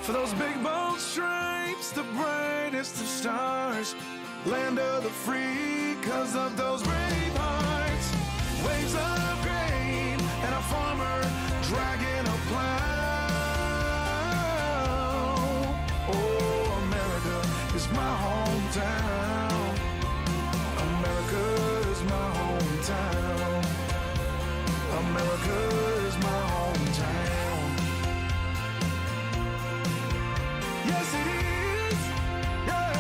For those big bold stripes, the brightest of stars. Land of the free, 'cause of those brave hearts. Waves of grain, and a farmer dragging a plow. Oh, America is my hometown. America is my hometown. America is my hometown. Yes, it is. Yeah.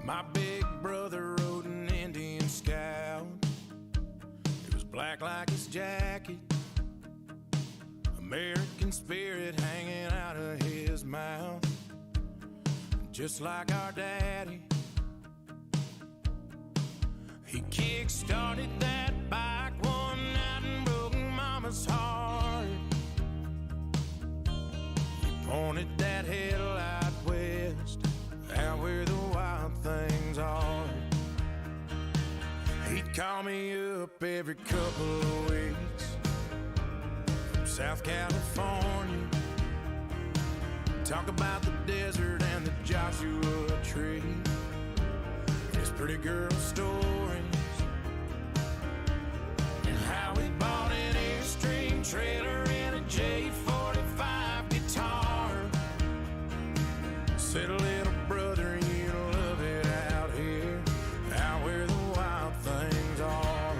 My big brother rode an Indian Scout. It was black like his jacket. American spirit hanging out of his mouth. Just like our daddy, he kick-started that bike one night and broke mama's heart. He pointed that headlight west, out where the wild things are. He'd call me up every couple of weeks from South California. Talk about the desert and the Joshua tree, his pretty girl stories, and how he bought an Airstream trailer and a J45 guitar. Said, little brother, you love it out here, out where the wild things are.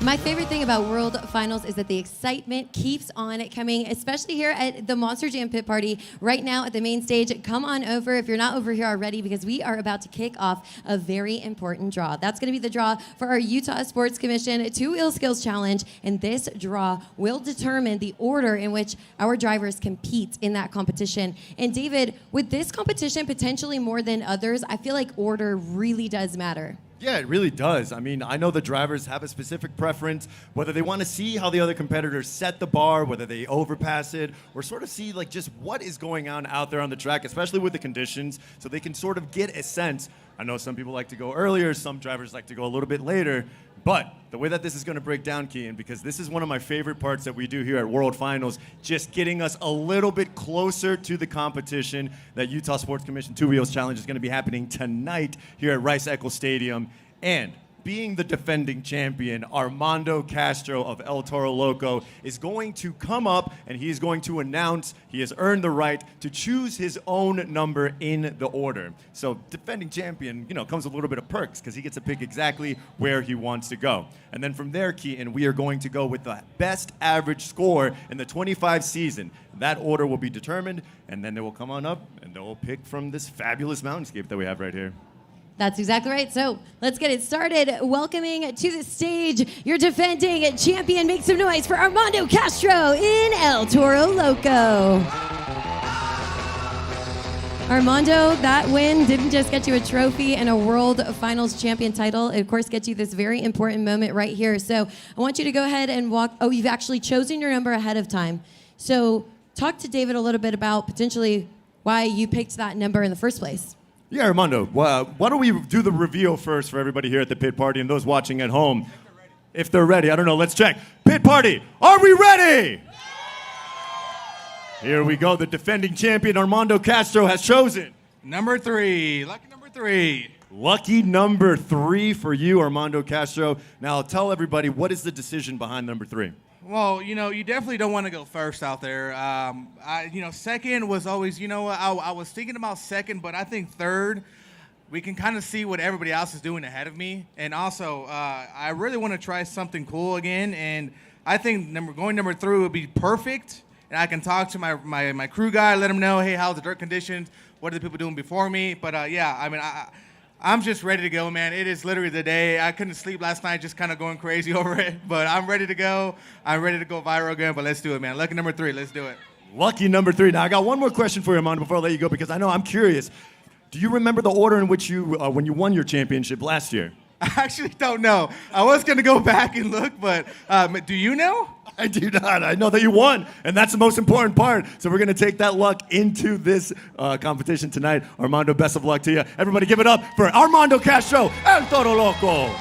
My favorite thing about World Finals is that the excitement keeps on coming, especially here at the Monster Jam Pit Party right now at the main stage. Come on over if you're not over here already, because we are about to kick off a very important draw. That's going to be the draw for our Utah Sports Commission Two-Wheel Skills Challenge, and this draw will determine the order in which our drivers compete in that competition. And David, with this competition potentially more than others, I feel like order really does matter. Yeah, it really does. I mean, I know the drivers have a specific preference, whether they want to see how the other competitors set the bar, whether they overpass it, or sort of see like just what is going on out there on the track, especially with the conditions, so they can sort of get a sense. I know some people like to go earlier, some drivers like to go a little bit later, but the way that this is going to break down, Kean, because this is one of my favorite parts that we do here at World Finals, just getting us a little bit closer to the competition. That Utah Sports Commission Two Wheels Challenge is going to be happening tonight here at Rice-Eccles Stadium. And being the defending champion, Armando Castro of El Toro Loco is going to come up and he is going to announce he has earned the right to choose his own number in the order. So defending champion, comes with a little bit of perks because he gets to pick exactly where he wants to go. And then from there, Keaton, we are going to go with the best average score in the 25 season. That order will be determined, and then they will come on up and they will pick from this fabulous mountainscape that we have right here. That's exactly right. So let's get it started. Welcoming to the stage your defending champion. Make some noise for Armando Castro in El Toro Loco. Armando, that win didn't just get you a trophy and a World Finals champion title. It, of course, gets you this very important moment right here. So I want you to go ahead and walk. Oh, you've actually chosen your number ahead of time. So talk to David a little bit about potentially why you picked that number in the first place. Yeah, Armando, why don't we do the reveal first for everybody here at the pit party and those watching at home? If they're ready, I don't know, let's check. Pit party, are we ready? Here we go, the defending champion Armando Castro has chosen. Number 3, lucky number 3. Lucky number 3 for you, Armando Castro. Now tell everybody, what is the decision behind number 3? Well, you definitely don't want to go first out there. Second was always, I was thinking about second, but I think third, we can kind of see what everybody else is doing ahead of me. And also, I really want to try something cool again. And I think going number 3 would be perfect. And I can talk to my crew guy, let him know, hey, how's the dirt conditions? What are the people doing before me? But I'm just ready to go, man. It is literally the day. I couldn't sleep last night, just kind of going crazy over it. But I'm ready to go. I'm ready to go viral again, but let's do it, man. Lucky number 3, let's do it. Lucky number 3. Now, I got one more question for you, Armando, before I let you go, because I know I'm curious. Do you remember the order in which you, when you won your championship last year? I actually don't know. I was going to go back and look, but do you know? I do not. I know that you won, and that's the most important part. So we're going to take that luck into this competition tonight. Armando, best of luck to you. Everybody give it up for Armando Castro, El Toro Loco.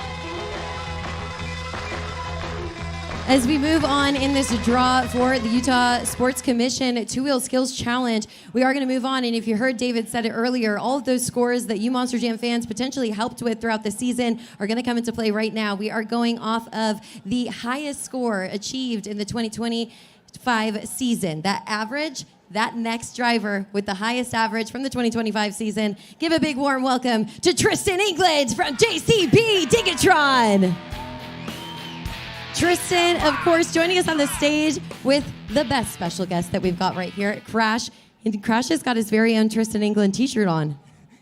As we move on in this draw for the Utah Sports Commission Two-Wheel Skills Challenge, we are going to move on. And if you heard David said it earlier, all of those scores that you Monster Jam fans potentially helped with throughout the season are going to come into play right now. We are going off of the highest score achieved in the 2025 season. That average, that next driver with the highest average from the 2025 season. Give a big warm welcome to Tristan England from JCB Digatron. Tristan, of course, joining us on the stage with the best special guest that we've got right here, Crash. And Crash has got his very own Tristan England t-shirt on.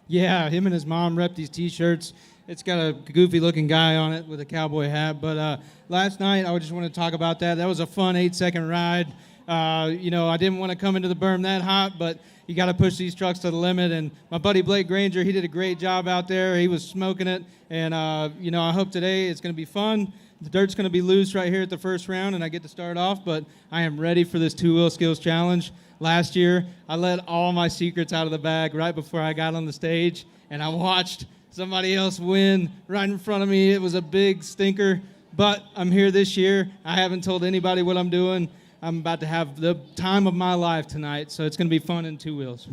Yeah, him and his mom rep these t-shirts. It's got a goofy-looking guy on it with a cowboy hat. But last night, I just want to talk about that. That was a fun 8-second ride. I didn't want to come into the berm that hot, but you got to push these trucks to the limit. And my buddy Blake Granger, he did a great job out there. He was smoking it. And, I hope today it's going to be fun. The dirt's going to be loose right here at the first round, and I get to start off, but I am ready for this Two-Wheel Skills Challenge. Last year, I let all my secrets out of the bag right before I got on the stage, and I watched somebody else win right in front of me. It was a big stinker, but I'm here this year. I haven't told anybody what I'm doing. I'm about to have the time of my life tonight, so it's going to be fun in two wheels.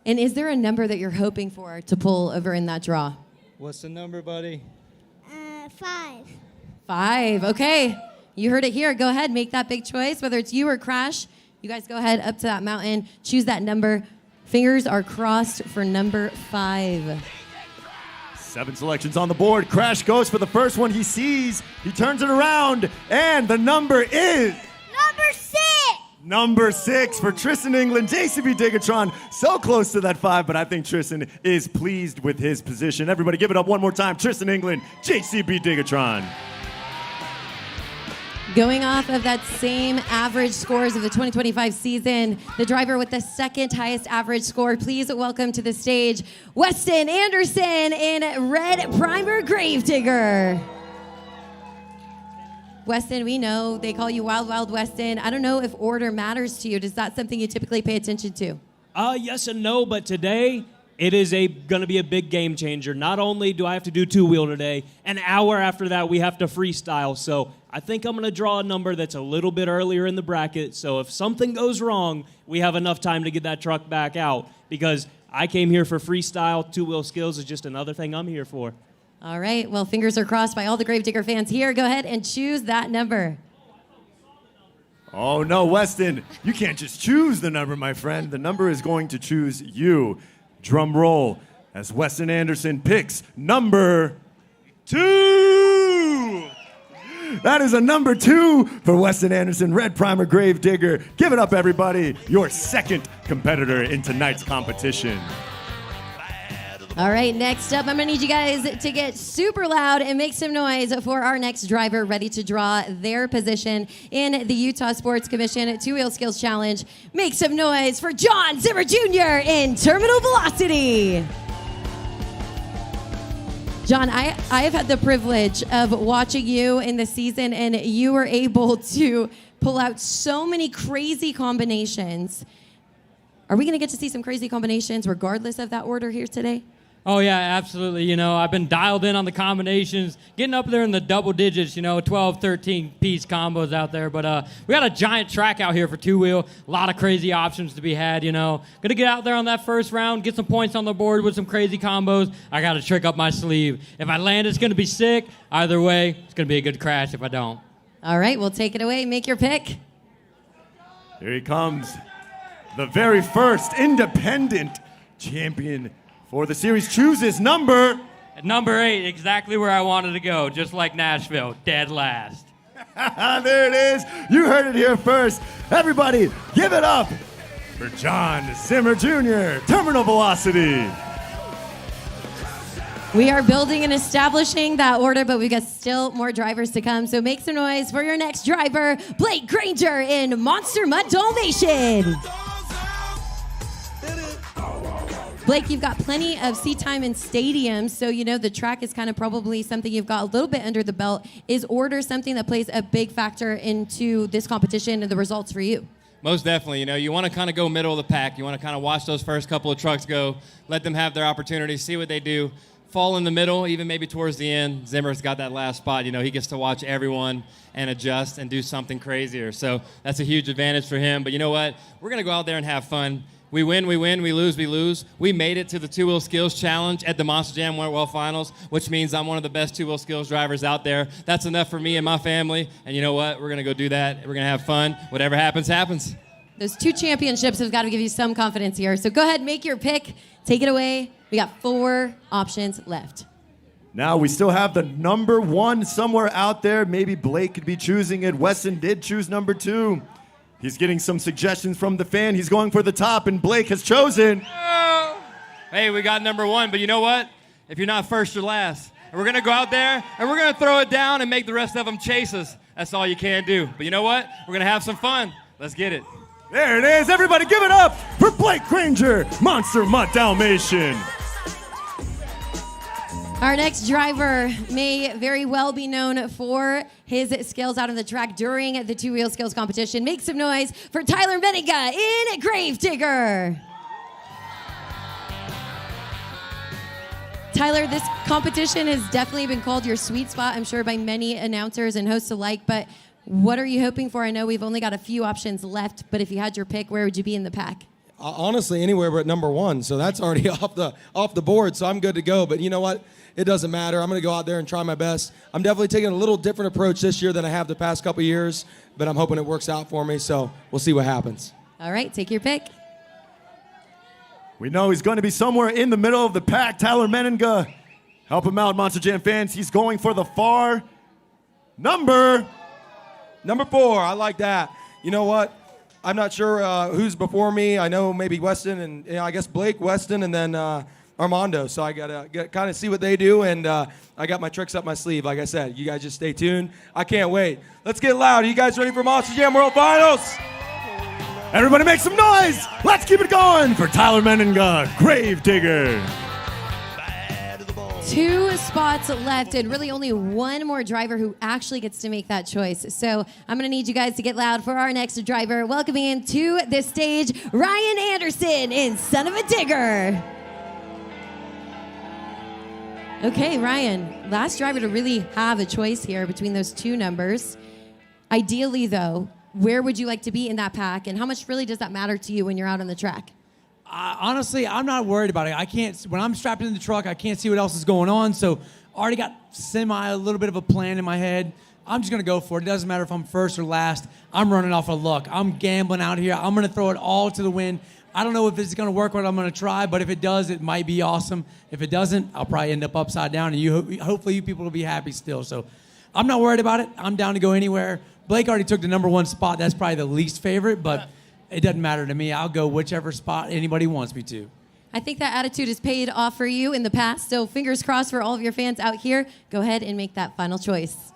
And is there a number that you're hoping for to pull over in that draw? What's the number, buddy? 5. 5. Okay. You heard it here. Go ahead. Make that big choice. Whether it's you or Crash, you guys go ahead up to that mountain. Choose that number. Fingers are crossed for number 5. 7 selections on the board. Crash goes for the first one he sees. He turns it around, and the number is... Number 6. Number 6 for Tristan England, JCB Digatron. So close to that 5, but I think Tristan is pleased with his position. Everybody give it up one more time. Tristan England, JCB Digatron. Going off of that same average scores of the 2025 season, the driver with the second highest average score, please welcome to the stage, Weston Anderson in red primer Gravedigger. Weston, we know they call you Wild Wild Weston. I don't know if order matters to you. Is that something you typically pay attention to? Yes and no, but today it is going to be a big game changer. Not only do I have to do two-wheel today, an hour after that we have to freestyle. So I think I'm going to draw a number that's a little bit earlier in the bracket. So if something goes wrong, we have enough time to get that truck back out, because I came here for freestyle. Two-wheel skills is just another thing I'm here for. All right. Well, fingers are crossed by all the Gravedigger fans here. Go ahead and choose that number. Oh, no, Weston, you can't just choose the number, my friend. The number is going to choose you. Drum roll as Weston Anderson picks number 2. That is a number 2 for Weston Anderson, red primer Gravedigger. Give it up, everybody. Your second competitor in tonight's competition. All right, next up, I'm going to need you guys to get super loud and make some noise for our next driver ready to draw their position in the Utah Sports Commission Two-Wheel Skills Challenge. Make some noise for John Zimmer Jr. in Terminal Velocity. John, I have had the privilege of watching you in the season, and you were able to pull out so many crazy combinations. Are we going to get to see some crazy combinations regardless of that order here today? Oh, yeah, absolutely. I've been dialed in on the combinations, getting up there in the double digits, 12, 13-piece combos out there. But we got a giant track out here for two-wheel. A lot of crazy options to be had, Going to get out there on that first round, get some points on the board with some crazy combos. I got a trick up my sleeve. If I land, it's going to be sick. Either way, it's going to be a good crash if I don't. All right, we'll take it away. Make your pick. Here he comes. The very first independent champion for the series chooses number... At number 8, exactly where I wanted to go, just like Nashville, dead last. There it is. You heard it here first. Everybody, give it up for John Zimmer Jr., Terminal Velocity. We are building and establishing that order, but we've got still more drivers to come. So make some noise for your next driver, Blake Granger in Monster Mutt Dalmatian. Blake, you've got plenty of seat time in stadiums, so you know the track is kind of probably something you've got a little bit under the belt. Is order something that plays a big factor into this competition and the results for you? Most definitely. You know, you want to kind of go middle of the pack. You want to kind of watch those first couple of trucks go, let them have their opportunity, see what they do, fall in the middle, even maybe towards the end. Zimmer's got that last spot. You know, he gets to watch everyone and adjust and do something crazier. So that's a huge advantage for him. But you know what? We're going to go out there and have fun. We win, we win, we lose. We made it to the two-wheel skills challenge at the Monster Jam World Finals, which means I'm one of the best two-wheel skills drivers out there. That's enough for me and my family. And you know what? We're going to go do that. We're going to have fun. Whatever happens, happens. Those 2 championships have got to give you some confidence here. So go ahead, make your pick. Take it away. We got 4 options left. Now we still have the number 1 somewhere out there. Maybe Blake could be choosing it. Weston did choose number 2. He's getting some suggestions from the fan. He's going for the top, and Blake has chosen. Oh. Hey, we got number 1, but you know what? If you're not first, you're last. And we're going to go out there, and we're going to throw it down and make the rest of them chase us. That's all you can do. But you know what? We're going to have some fun. Let's get it. There it is. Everybody give it up for Blake Granger, Monster Mutt Dalmatian. Our next driver may very well be known for his skills out on the track during the two-wheel skills competition. Make some noise for Tyler Menninga in Gravedigger. Tyler, this competition has definitely been called your sweet spot, I'm sure, by many announcers and hosts alike, but what are you hoping for? I know we've only got a few options left, but if you had your pick, where would you be in the pack? Honestly, anywhere but number 1, so that's already off the board, so I'm good to go. But you know what? It doesn't matter. I'm going to go out there and try my best. I'm definitely taking a little different approach this year than I have the past couple years, but I'm hoping it works out for me, so we'll see what happens. All right, take your pick. We know he's going to be somewhere in the middle of the pack. Tyler Menninga. Help him out, Monster Jam fans. He's going for the far number 4. I like that. You know what? I'm not sure who's before me. I know maybe Weston and I guess Blake, Weston, and then Armando. So I got to kind of see what they do, and I got my tricks up my sleeve. Like I said, you guys just stay tuned. I can't wait. Let's get loud. Are you guys ready for Monster Jam World Finals? Everybody make some noise. Let's keep it going for Tyler Menninga, Gravedigger. 2 spots left, and really only 1 more driver who actually gets to make that choice. So I'm going to need you guys to get loud for our next driver. Welcoming into the stage, Ryan Anderson in Son of a Digger. Okay, Ryan, last driver to really have a choice here between those 2 numbers. Ideally, though, where would you like to be in that pack, and how much really does that matter to you when you're out on the track? Honestly, I'm not worried about it. I can't. When I'm strapped in the truck, I can't see what else is going on. So I already got a little bit of a plan in my head. I'm just going to go for it. It doesn't matter if I'm first or last. I'm running off of luck. I'm gambling out here. I'm going to throw it all to the wind. I don't know if it's going to work, what I'm going to try, but if it does, it might be awesome. If it doesn't, I'll probably end up upside down, and hopefully you people will be happy still. So I'm not worried about it. I'm down to go anywhere. Blake already took the number 1 spot. That's probably the least favorite, but it doesn't matter to me. I'll go whichever spot anybody wants me to. I think that attitude has paid off for you in the past, so fingers crossed for all of your fans out here. Go ahead and make that final choice.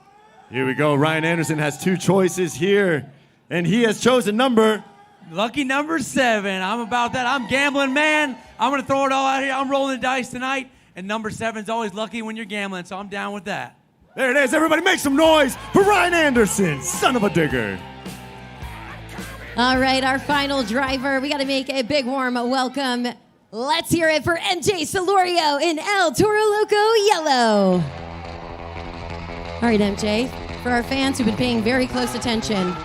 Here we go. Ryan Anderson has 2 choices here, and he has chosen number... Lucky number 7. I'm about that. I'm gambling, man. I'm going to throw it all out here. I'm rolling the dice tonight, and number 7's always lucky when you're gambling, so I'm down with that. There it is. Everybody make some noise for Ryan Anderson, Son of a Digger. All right, our final driver. We got to make a big warm welcome. Let's hear it for MJ Solorio in El Toro Loco Yellow. All right, MJ, for our fans who've been paying very close attention,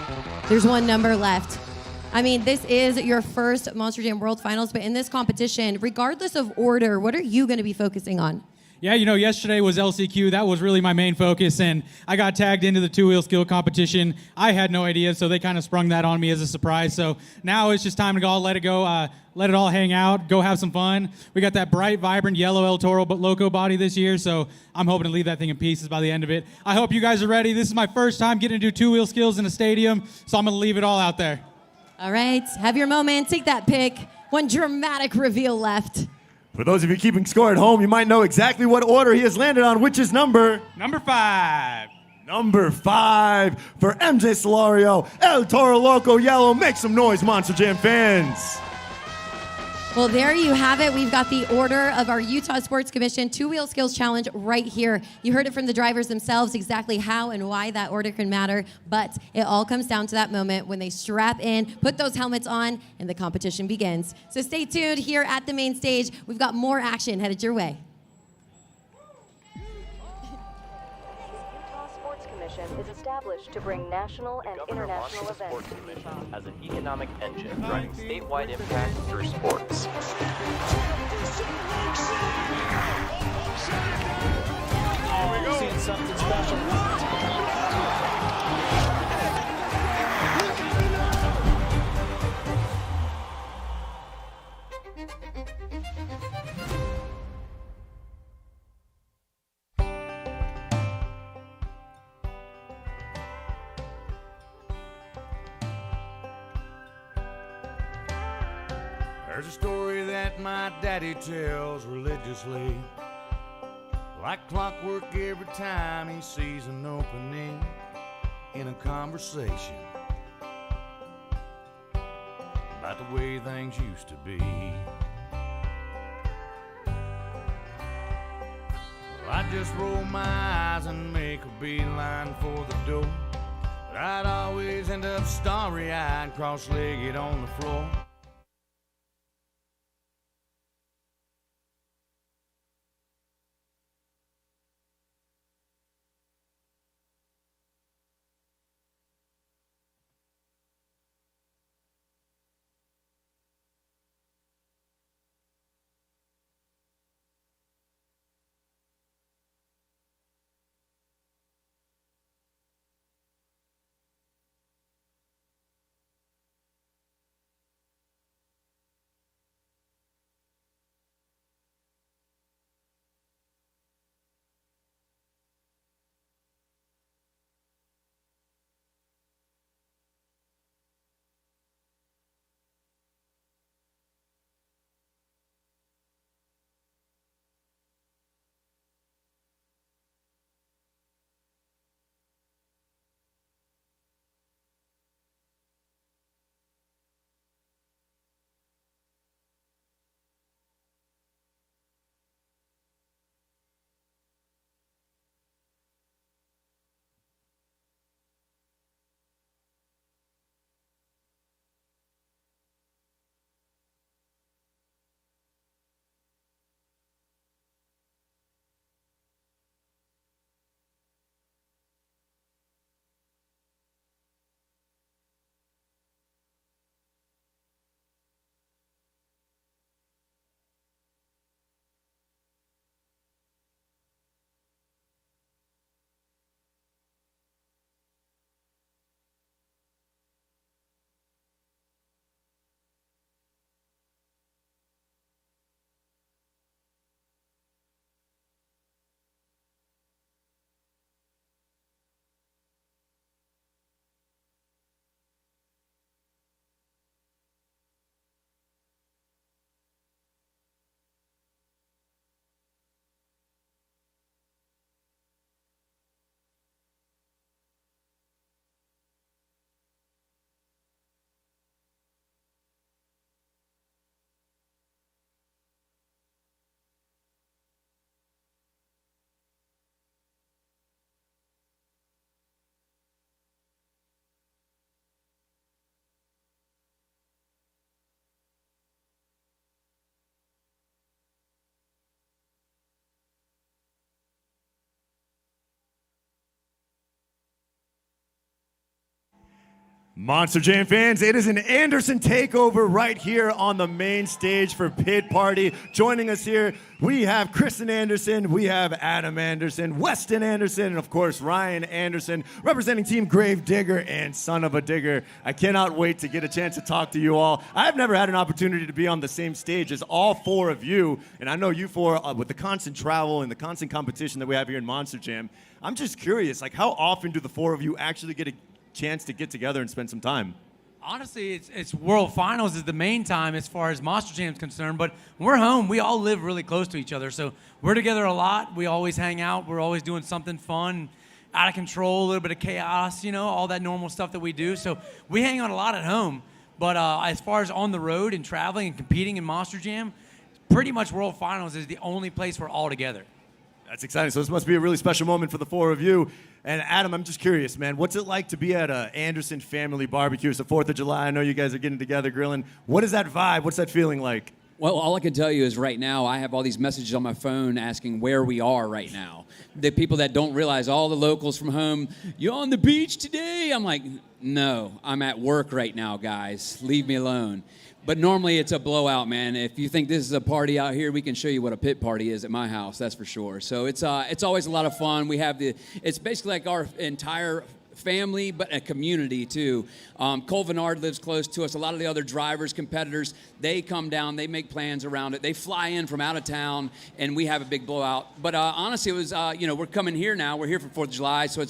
there's 1 number left. I mean, this is your first Monster Jam World Finals, but in this competition, regardless of order, what are you going to be focusing on? Yeah, you know, yesterday was LCQ. That was really my main focus, and I got tagged into the two-wheel skill competition. I had no idea, so they kind of sprung that on me as a surprise. So now it's just time to go, let it go, let it all hang out, go have some fun. We got that bright, vibrant yellow El Toro Loco body this year, so I'm hoping to leave that thing in pieces by the end of it. I hope you guys are ready. This is my first time getting to do two-wheel skills in a stadium, so I'm going to leave it all out there. All right, have your moment. Take that pick. One dramatic reveal left. For those of you keeping score at home, you might know exactly what order he has landed on, which is number 5. Number 5 for MJ Solorio, El Toro Loco Yellow. Make some noise, Monster Jam fans. Well, there you have it. We've got the order of our Utah Sports Commission two-wheel skills challenge right here. You heard it from the drivers themselves exactly how and why that order can matter, but it all comes down to that moment when they strap in, put those helmets on, and the competition begins. So stay tuned here at the main stage. We've got more action headed your way. Utah Sports Commission is established to bring national and international events to Utah. As an economic engine driving statewide impact through sports. Seeing something special. There's a story that my daddy tells religiously, like clockwork every time he sees an opening in a conversation about the way things used to be. Well, I just roll my eyes and make a beeline for the door, but I'd always end up starry-eyed, cross-legged on the floor. Monster Jam fans, it is an Anderson takeover right here on the main stage for Pit Party. Joining us here, we have Kristen Anderson, we have Adam Anderson, Weston Anderson, and of course Ryan Anderson, representing Team Grave Digger and Son of a Digger. I cannot wait to get a chance to talk to you all. I've never had an opportunity to be on the same stage as all four of you, and I know you four, with the constant travel and the constant competition that we have here in Monster Jam, I'm just curious, like how often do the four of you actually get a chance to get together and spend some time? Honestly, it's World Finals is the main time as far as Monster Jam is concerned, but when we're home, we all live really close to each other, so we're together a lot. We always hang out. We're always doing something fun, out of control, a little bit of chaos, you know, all that normal stuff that we do. So we hang out a lot at home. But as far as on the road and traveling and competing in Monster Jam, pretty much World Finals is the only place we're all together. That's exciting. So this must be a really special moment for the four of you. And Adam, I'm just curious, man, what's it like to be at a Anderson family barbecue? It's the 4th of July. I know you guys are getting together, grilling. What is that vibe? What's that feeling like? Well, all I can tell you is right now I have all these messages on my phone asking where we are right now. The people that don't realize, all the locals from home, you on the beach today? I'm like, no, I'm at work right now, guys. Leave me alone. But normally it's a blowout, man. If you think this is a party out here, we can show you what a pit party is at my house, that's for sure. So it's always a lot of fun. It's basically like our entire family, but a community too. Cole Vennard lives close to us. A lot of the other drivers, competitors, they come down, they make plans around it. They fly in from out of town, and we have a big blowout. But honestly, it was, we're coming here now. We're here for 4th of July, so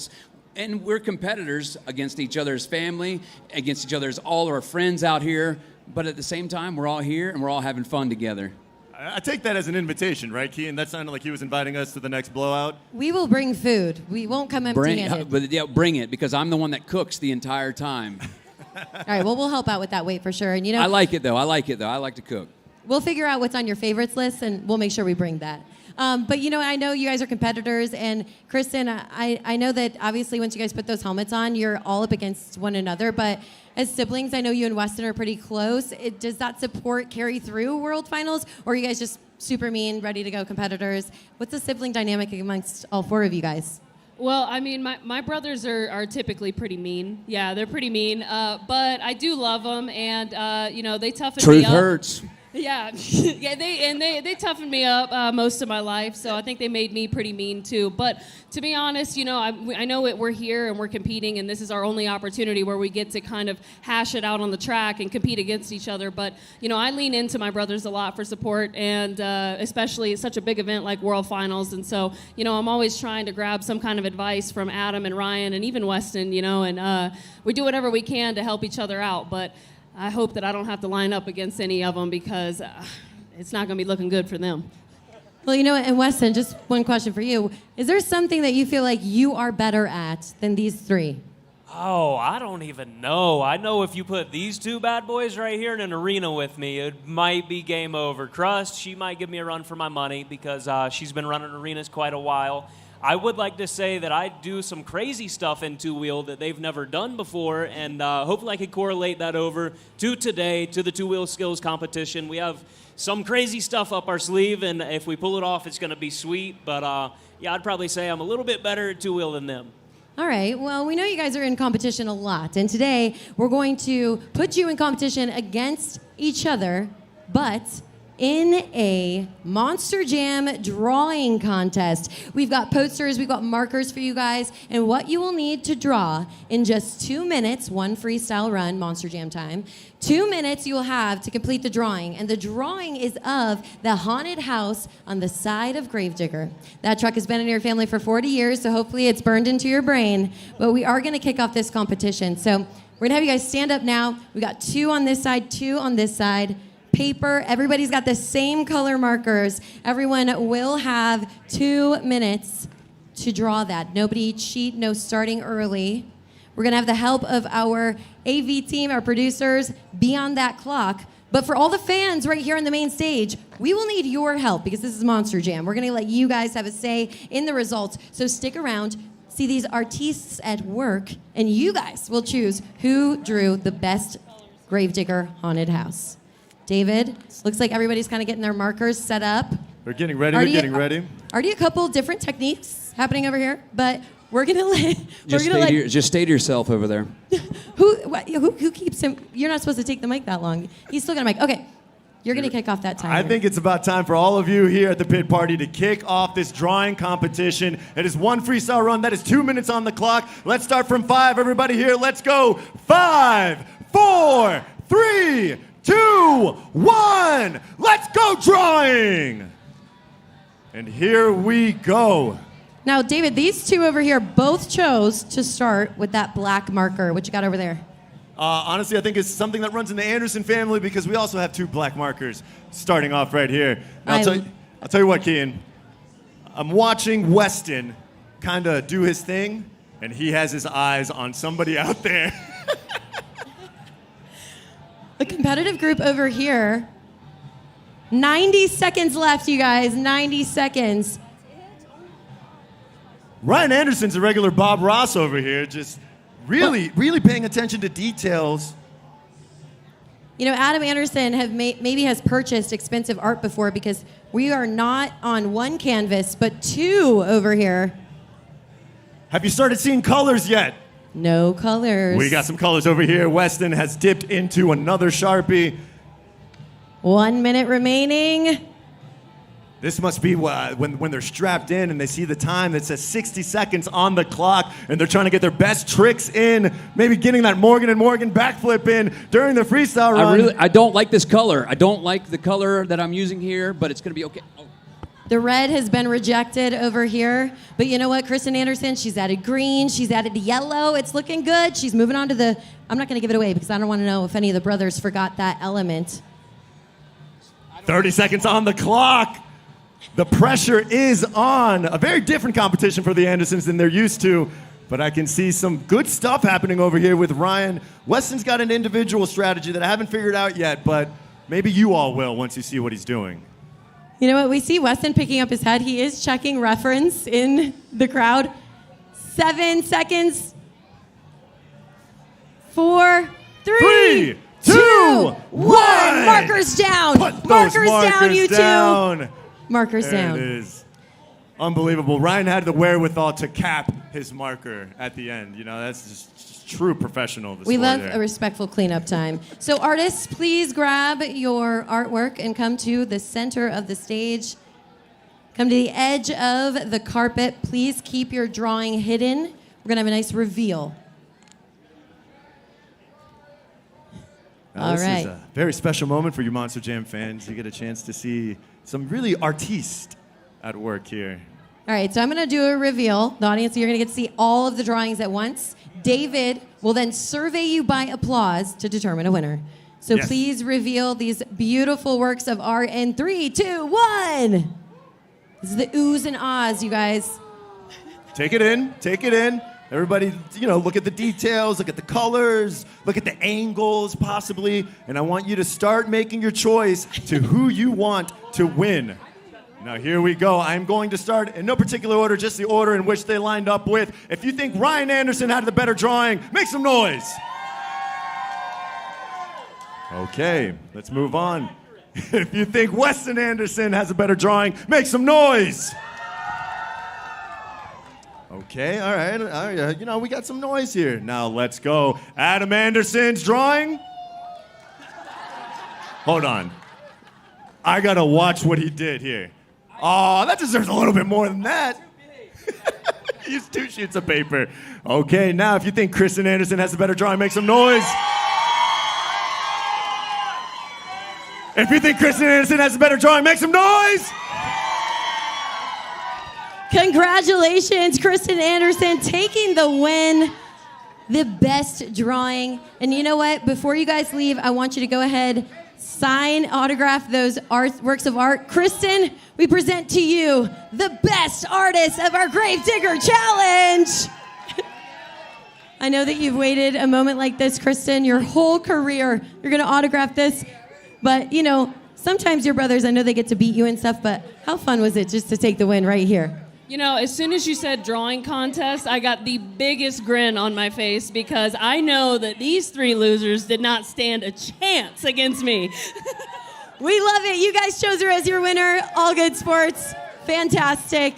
and we're competitors against each other's family, against each other's, all our friends out here. But at the same time, we're all here, and we're all having fun together. I take that as an invitation, right, Kean? That sounded like he was inviting us to the next blowout. We will bring food. We won't come empty-handed. Bring it, because I'm the one that cooks the entire time. All right, well, we'll help out with that weight for sure. And I like it, though. I like to cook. We'll figure out what's on your favorites list, and we'll make sure we bring that. But, I know you guys are competitors, and Kristen, I know that obviously once you guys put those helmets on, you're all up against one another, but as siblings, I know you and Weston are pretty close. Does that support carry through World Finals, or are you guys just super mean, ready to go competitors? What's the sibling dynamic amongst all four of you guys? Well, I mean, my brothers are typically pretty mean. Yeah, they're pretty mean, but I do love them, and, they toughen me up. Truth hurts. Yeah, they toughened me up most of my life, so I think they made me pretty mean too. But to be honest, I know we're here and we're competing, and this is our only opportunity where we get to kind of hash it out on the track and compete against each other. But I lean into my brothers a lot for support, and especially at such a big event like World Finals. And so I'm always trying to grab some kind of advice from Adam and Ryan and even Weston. And we do whatever we can to help each other out, but I hope that I don't have to line up against any of them, because it's not going to be looking good for them. Well, and Weston, just one question for you. Is there something that you feel like you are better at than these three? Oh, I don't even know. I know if you put these two bad boys right here in an arena with me, it might be game over. Crust, she might give me a run for my money because she's been running arenas quite a while. I would like to say that I do some crazy stuff in two-wheel that they've never done before, and hopefully I could correlate that over to today, to the two-wheel skills competition. We have some crazy stuff up our sleeve, and if we pull it off, it's going to be sweet. But, I'd probably say I'm a little bit better at two-wheel than them. All right. Well, we know you guys are in competition a lot, and today we're going to put you in competition against each other, but in a Monster Jam drawing contest. We've got posters, we've got markers for you guys, and what you will need to draw in just 2 minutes, one freestyle run, Monster Jam time, 2 minutes you will have to complete the drawing, and the drawing is of the haunted house on the side of Gravedigger. That truck has been in your family for 40 years, so hopefully it's burned into your brain, but we are gonna kick off this competition. So we're gonna have you guys stand up now. We got 2 on this side, 2 on this side. Paper, everybody's got the same color markers. Everyone will have 2 minutes to draw that. Nobody cheat, no starting early. We're gonna have the help of our AV team, our producers, be on that clock. But for all the fans right here on the main stage, we will need your help because this is Monster Jam. We're gonna let you guys have a say in the results. So stick around, see these artists at work, and you guys will choose who drew the best Gravedigger haunted house. David, looks like everybody's kind of getting their markers set up. We're getting ready, we're getting ready. Already a couple different techniques happening over here, but we're going to Just stay to yourself over there. Who keeps him? You're not supposed to take the mic that long. He's still got a mic. Okay, you're going to kick off that time. I think it's about time for all of you here at the pit party to kick off this drawing competition. It is one freestyle run. That is 2 minutes on the clock. Let's start from 5. Everybody here, let's go. 5, 4, 3, 2, 1, let's go drawing! And here we go. Now, David, these two over here both chose to start with that black marker. What you got over there? Honestly, I think it's something that runs in the Anderson family because we also have 2 black markers starting off right here. Now, I'll tell you what, Kean. I'm watching Weston kind of do his thing, and he has his eyes on somebody out there. The competitive group over here. 90 seconds left, you guys. 90 seconds. Ryan Anderson's a regular Bob Ross over here, just really paying attention to details. You know, Adam Anderson maybe has purchased expensive art before because we are not on one canvas, but two over here. Have you started seeing colors yet? No colors. We got some colors over here. Weston has dipped into another Sharpie. 1 minute remaining. This must be when they're strapped in and they see the time that says 60 seconds on the clock and they're trying to get their best tricks in, maybe getting that Morgan and Morgan backflip in during the freestyle run. I don't like this color. I don't like the color that I'm using here, but it's going to be okay. Oh. The red has been rejected over here. But you know what, Kristen Anderson, she's added green, she's added yellow. It's looking good. She's moving on to the, I'm not going to give it away because I don't want to know if any of the brothers forgot that element. 30 seconds on the clock. The pressure is on. A very different competition for the Andersons than they're used to. But I can see some good stuff happening over here with Ryan. Weston's got an individual strategy that I haven't figured out yet, but maybe you all will once you see what he's doing. You know what? We see Weston picking up his head. He is checking reference in the crowd. 7 seconds. 4, 3, 2, 1. Markers down. Put markers those down, you down. two. Markers there down. It is. Unbelievable. Ryan had the wherewithal to cap his marker at the end. You know, that's just true professional. We love a respectful cleanup time. So artists, please grab your artwork and come to the center of the stage. Come to the edge of the carpet. Please keep your drawing hidden. We're going to have a nice reveal. Now, this is a very special moment for you Monster Jam fans. You get a chance to see some really artistes at work here. All right, so I'm going to do a reveal. The audience, you're going to get to see all of the drawings at once. David will then survey you by applause to determine a winner. So Yes. please reveal these beautiful works of art in 3, 2, 1. This is the oohs and ahs, you guys. Take it in. Take it in. Everybody, you know, look at the details, look at the colors, look at the angles, possibly. And I want you to start making your choice to who you want to win. Now, here we go. I'm going to start in no particular order, just the order in which they lined up with. If you think Ryan Anderson had the better drawing, make some noise. Okay, let's move on. If you think Weston Anderson has a better drawing, make some noise. Okay, all right. You know, we got some noise here. Now let's go. Adam Anderson's drawing. Hold on. I gotta watch what he did here. Oh, that deserves a little bit more than that. Use 2 sheets of paper. Okay, now if you think Kristen Anderson has a better drawing, make some noise. If you think Kristen Anderson has a better drawing, make some noise. Congratulations, Kristen Anderson, taking the win, the best drawing. And you know what? Before you guys leave, I want you to go ahead, sign, autograph those works of art. Kristen, we present to you the best artist of our Gravedigger Challenge. I know that you've waited a moment like this, Kristen, your whole career. You're going to autograph this. But, you know, sometimes your brothers, I know they get to beat you and stuff, but how fun was it just to take the win right here? You know, as soon as you said drawing contest, I got the biggest grin on my face because I know that these 3 losers did not stand a chance against me. We love it. You guys chose her as your winner. All good sports. Fantastic.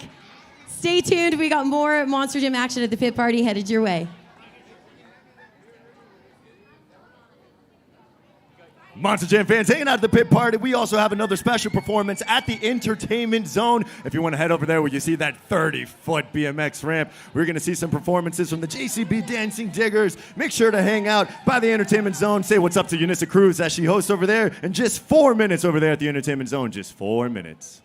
Stay tuned. We got more Monster Jam action at the pit party headed your way. Monster Jam fans hanging out at the pit party. We also have another special performance at the Entertainment Zone. If you want to head over there where you see that 30-foot BMX ramp, we're going to see some performances from the JCB Dancing Diggers. Make sure to hang out by the Entertainment Zone. Say what's up to Eunice Cruz as she hosts over there in just 4 minutes over there at the Entertainment Zone. Just 4 minutes.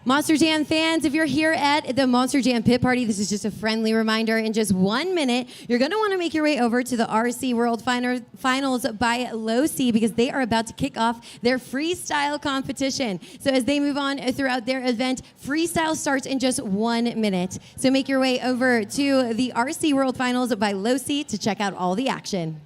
Monster Jam fans, if you're here at the Monster Jam Pit Party, this is just a friendly reminder. In just 1 minute, you're going to want to make your way over to the RC World Finals by Low C because they are about to kick off their freestyle competition. So as they move on throughout their event, freestyle starts in just 1 minute. So make your way over to the RC World Finals by Low C to check out all the action.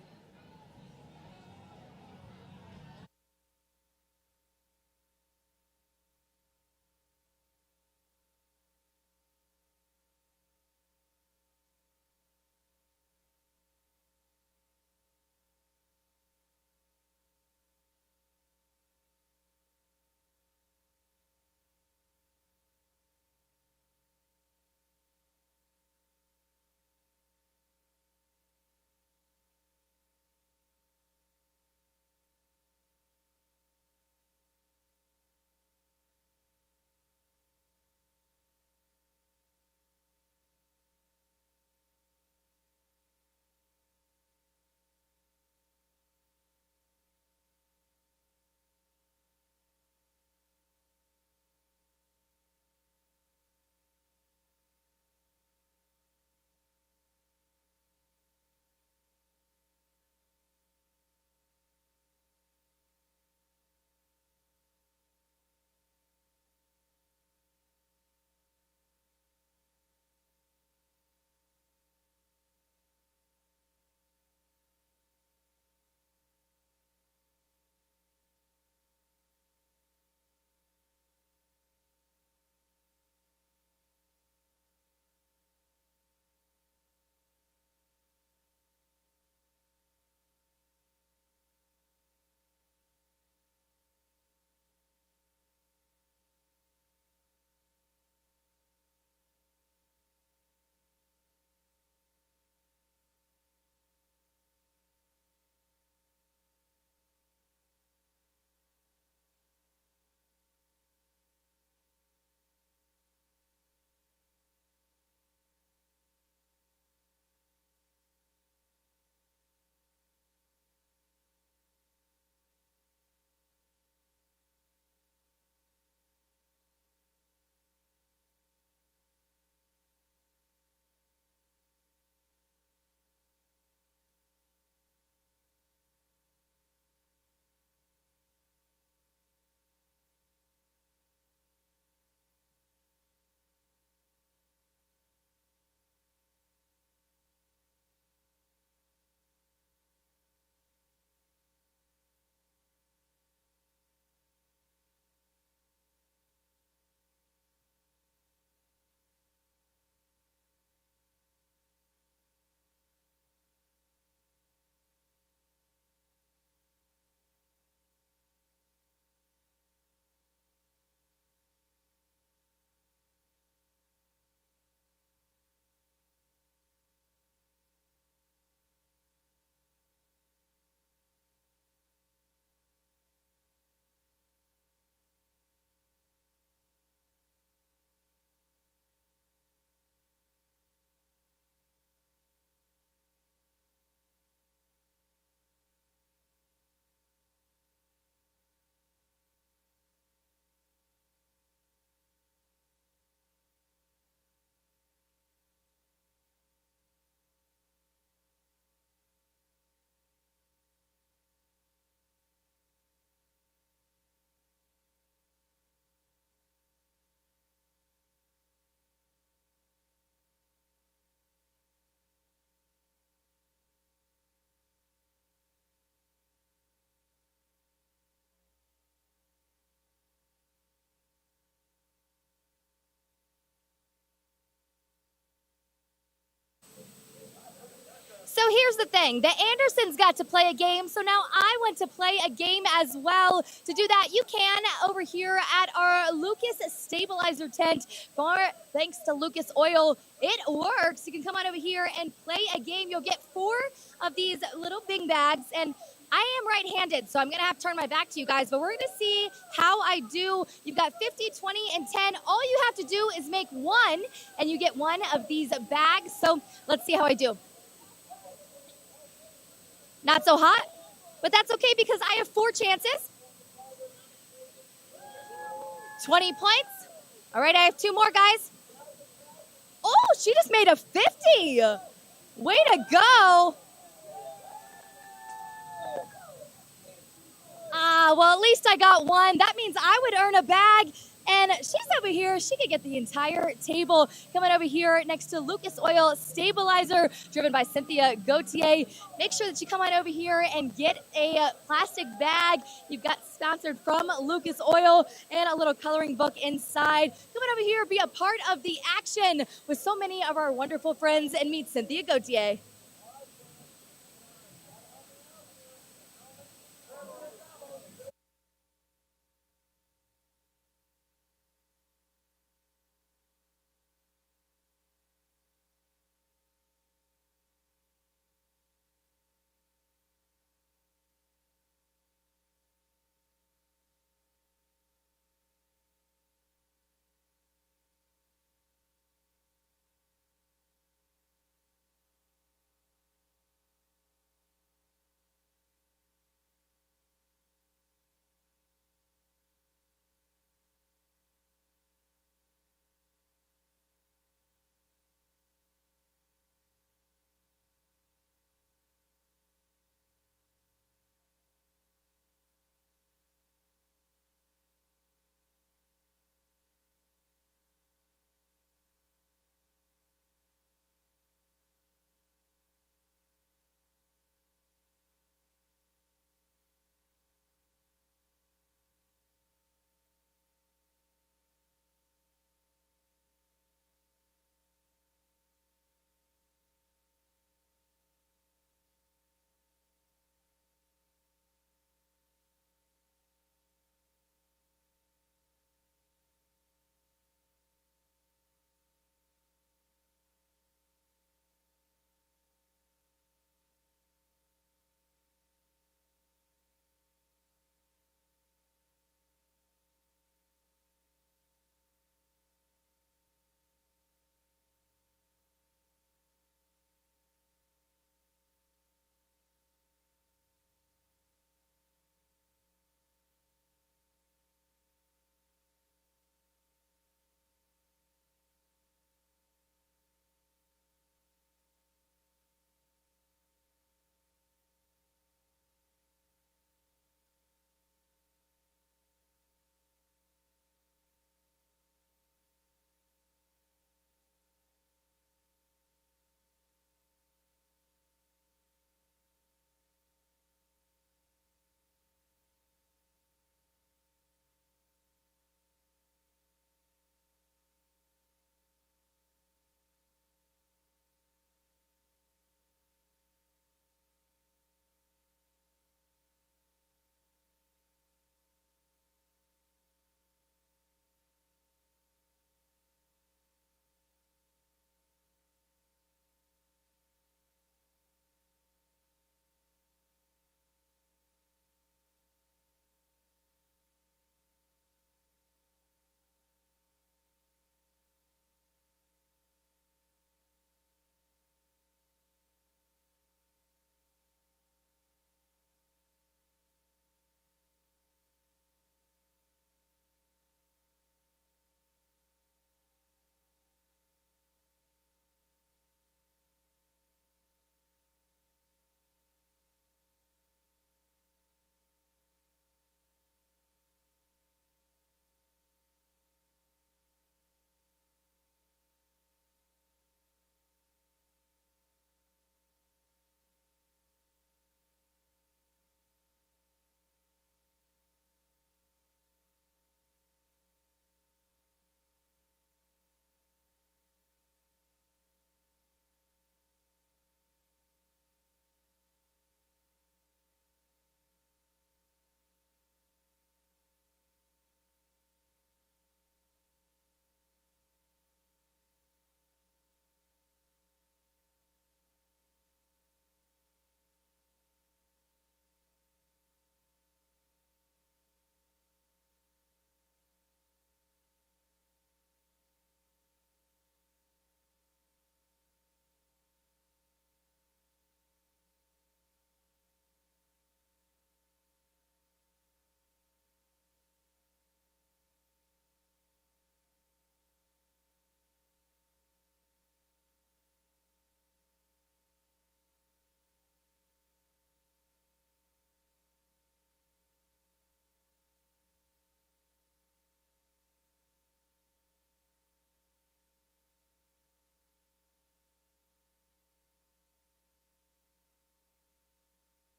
So here's the thing. The Andersons got to play a game, so now I want to play a game as well. To do that, you can over here at our Lucas Stabilizer tent. Thanks to Lucas Oil, it works. You can come on over here and play a game. You'll get 4 of these little bing bags, and I am right-handed, so I'm going to have to turn my back to you guys, but we're going to see how I do. You've got 50, 20, and 10. All you have to do is make 1, and you get 1 of these bags. So let's see how I do. Not so hot, but that's okay because I have 4 chances. 20 points, All right, I have 2 more, guys. Oh, she just made a 50. Way to go. Well, at least I got 1. That means I would earn a bag. And she's over here. She could get the entire table. Coming over here next to Lucas Oil Stabilizer, driven by Cynthia Gautier. Make sure that you come on over here and get a plastic bag. You've got sponsored from Lucas Oil and a little coloring book inside. Come on over here, be a part of the action with so many of our wonderful friends, and meet Cynthia Gautier.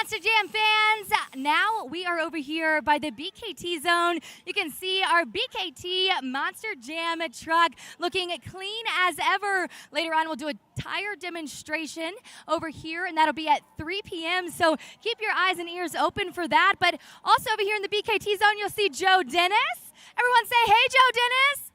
Monster Jam fans, now we are over here by the BKT zone. You can see our BKT Monster Jam truck looking clean as ever. Later on, we'll do a tire demonstration over here, and that'll be at 3 p.m. So keep your eyes and ears open for that. But also over here in the BKT zone, you'll see Joe Dennis. Everyone say, hey, Joe Dennis.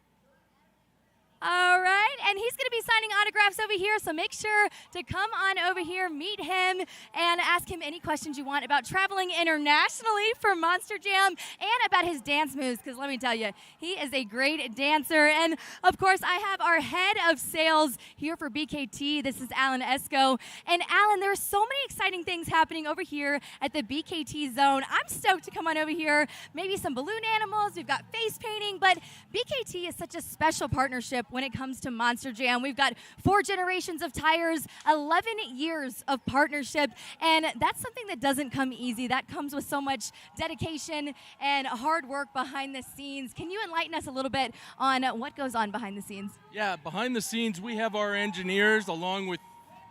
All right, and he's going to be signing autographs over here, so make sure to come on over here, meet him, and ask him any questions you want about traveling internationally for Monster Jam and about his dance moves, because let me tell you, he is a great dancer. And, of course, I have our head of sales here for BKT. This is Alan Esco. And, Alan, there are so many exciting things happening over here at the BKT zone. I'm stoked to come on over here, maybe some balloon animals. We've got face painting, but BKT is such a special partnership when it comes to Monster Jam. We've got 4 generations of tires, 11 years of partnership, and that's something that doesn't come easy. That comes with so much dedication and hard work behind the scenes. Can you enlighten us a little bit on what goes on behind the scenes? Yeah, behind the scenes, we have our engineers along with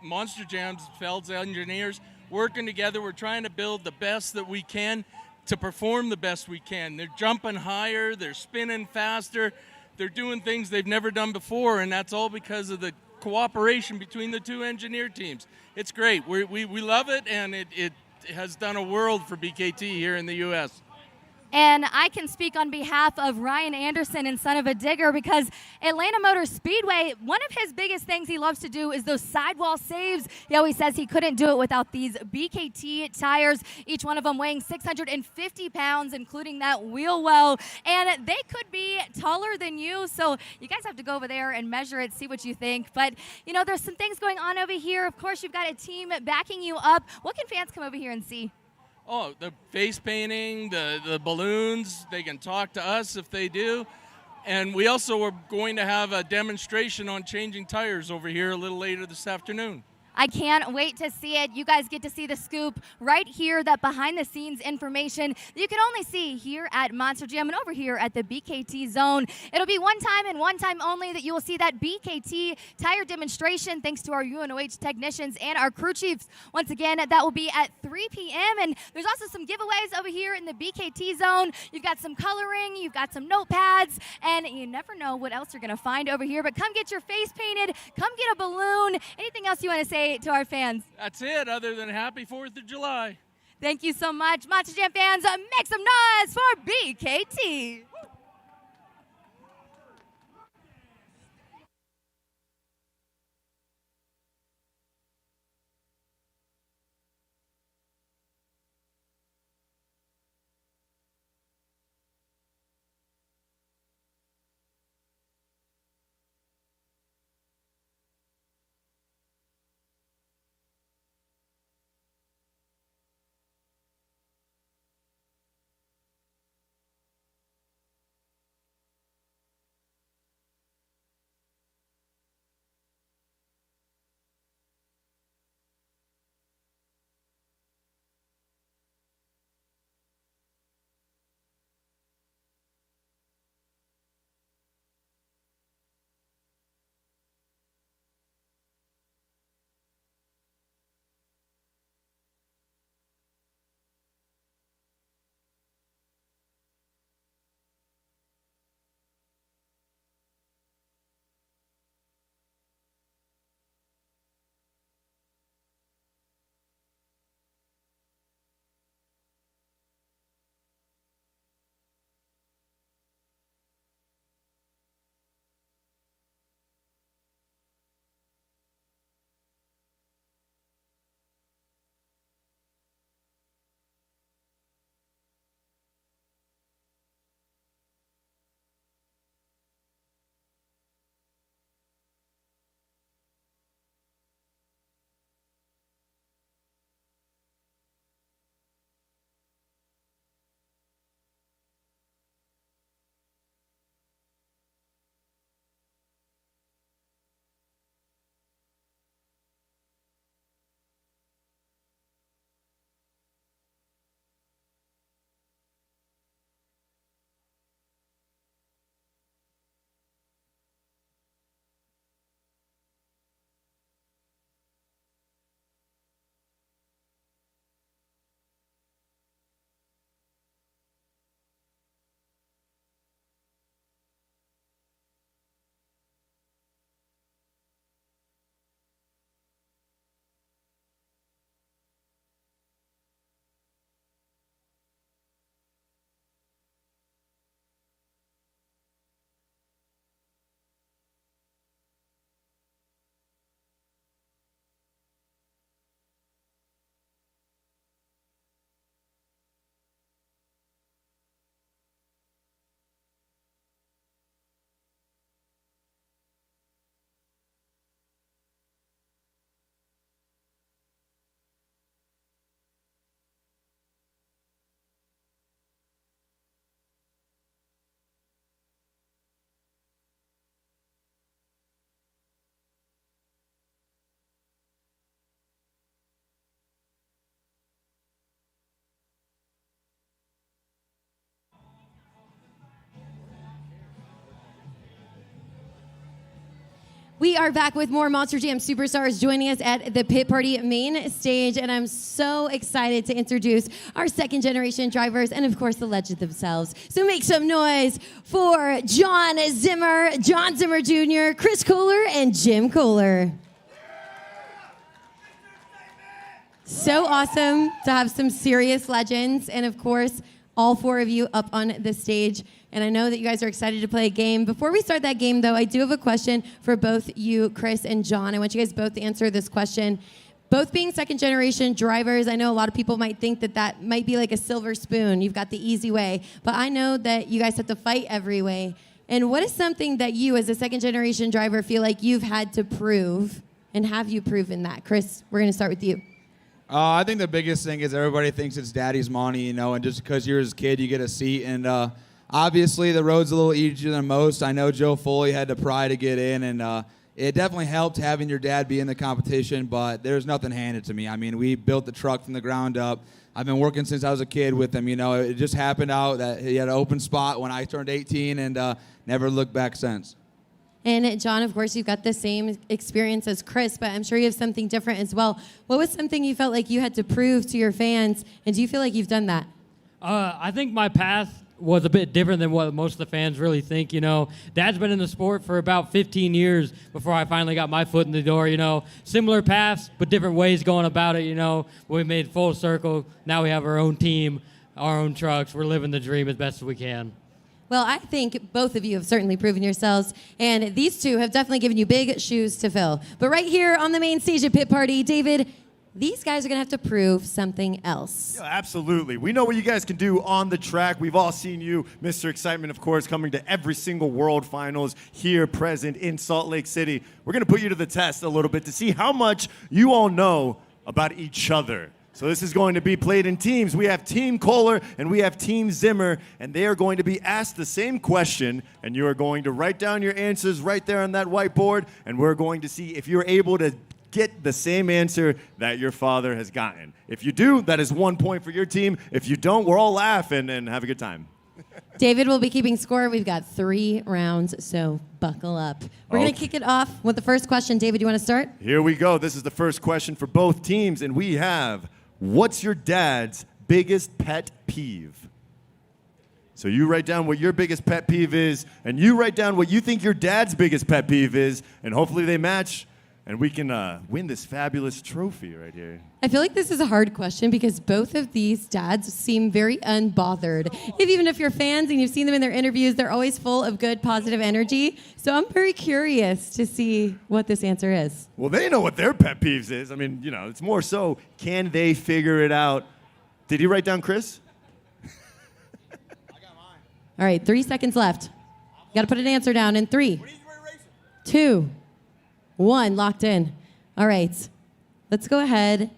Monster Jam's Feld's engineers working together. We're trying to build the best that we can to perform the best we can. They're jumping higher, they're spinning faster, they're doing things they've never done before, and that's all because of the cooperation between the 2 engineer teams. It's great. We love it, and it has done a world for BKT here in the U.S. And I can speak on behalf of Ryan Anderson and Son of a Digger, because Atlanta Motor Speedway, one of his biggest things he loves to do is those sidewall saves. He always says he couldn't do it without these BKT tires, each one of them weighing 650 pounds, including that wheel well. And they could be taller than you, so you guys have to go over there and measure it, see what you think. But, you know, there's some things going on over here. Of course, you've got a team backing you up. What can fans come over here and see? Oh, the face painting, the balloons, they can talk to us if they do. And we also are going to have a demonstration on changing tires over here a little later this afternoon. I can't wait to see it. You guys get to see the scoop right here, that behind-the-scenes information that you can only see here at Monster Jam and over here at the BKT zone. It'll be one time and one time only that you will see that BKT tire demonstration, thanks to our UNOH technicians and our crew chiefs. Once again, that will be at 3 p.m. And there's also some giveaways over here in the BKT zone. You've got some coloring, you've got some notepads, and you never know what else you're going to find over here. But come get your face painted, come get a balloon. Anything else you want to say to our fans? That's it, other than happy 4th of July. Thank you so much. Monster Jam fans, make some noise for BKT. We are back with more Monster Jam superstars joining us at the Pit Party main stage, and I'm so excited to introduce our second generation drivers and, of course, the legend themselves. So make some noise for John Zimmer Jr., Chris Kohler, and Jim Kohler. So awesome to have some serious legends, and of course, all four of you up on the stage. And I know that you guys are excited to play a game. Before we start that game, though, I do have a question for both you, Chris and John. I want you guys both to answer this question. Both being second-generation drivers, I know a lot of people might think that that might be like a silver spoon. You've got the easy way. But I know that you guys have to fight every way. And what is something that you, as a second-generation driver, feel like you've had to prove? And have you proven that? Chris, we're going to start with you. I think the biggest thing is everybody thinks it's daddy's money, you know, and just because you're his kid, you get a seat. And obviously, the road's a little easier than most. I know Joe Foley had to pry to get in, and it definitely helped having your dad be in the competition, but there's nothing handed to me. I mean, we built the truck from the ground up. I've been working since I was a kid with him. You know, it just happened out that he had an open spot when I turned 18 and never looked back since. And John, of course, you've got the same experience as Chris, but I'm sure you have something different as well. What was something you felt like you had to prove to your fans, and do you feel like you've done that? I think my path was a bit different than what most of the fans really think, you know. Dad's been in the sport for about 15 years before I finally got my foot in the door, you know. Similar paths, but different ways going about it, you know. We made full circle. Now we have our own team, our own trucks. We're living the dream as best as we can. Well, I think both of you have certainly proven yourselves, and these two have definitely given you big shoes to fill. But right here on the main stage at Pit Party, David, these guys are going to have to prove something else. Yeah, absolutely. We know what you guys can do on the track. We've all seen you, Mr. Excitement, of course, coming to every single World Finals here present in Salt Lake City. We're going to put you to the test a little bit to see how much you all know about each other. So this is going to be played in teams. We have Team Kohler and we have Team Zimmer, and they are going to be asked the same question, and you are going to write down your answers right there on that whiteboard, and we're going to see if you're able to get the same answer that your father has gotten. If you do, that is 1 point for your team. If you don't, we're all laughing and have a good time. David will be keeping score. We've got 3 rounds, so buckle up. We're going to kick it off with the first question. David, you want to start? Here we go. This is the first question for both teams, and we have, what's your dad's biggest pet peeve? So you write down what your biggest pet peeve is, and you write down what you think your dad's biggest pet peeve is, and hopefully they match, and we can win this fabulous trophy right here. I feel like this is a hard question because both of these dads seem very unbothered. Even if you're fans and you've seen them in their interviews, they're always full of good, positive energy. So I'm very curious to see what this answer is. Well, they know what their pet peeves is. I mean, you know, it's more so, can they figure it out? Did you write down Chris? All right, 3 seconds left. You got to put an answer down in 3, 2, 1, locked in. All right, let's go ahead.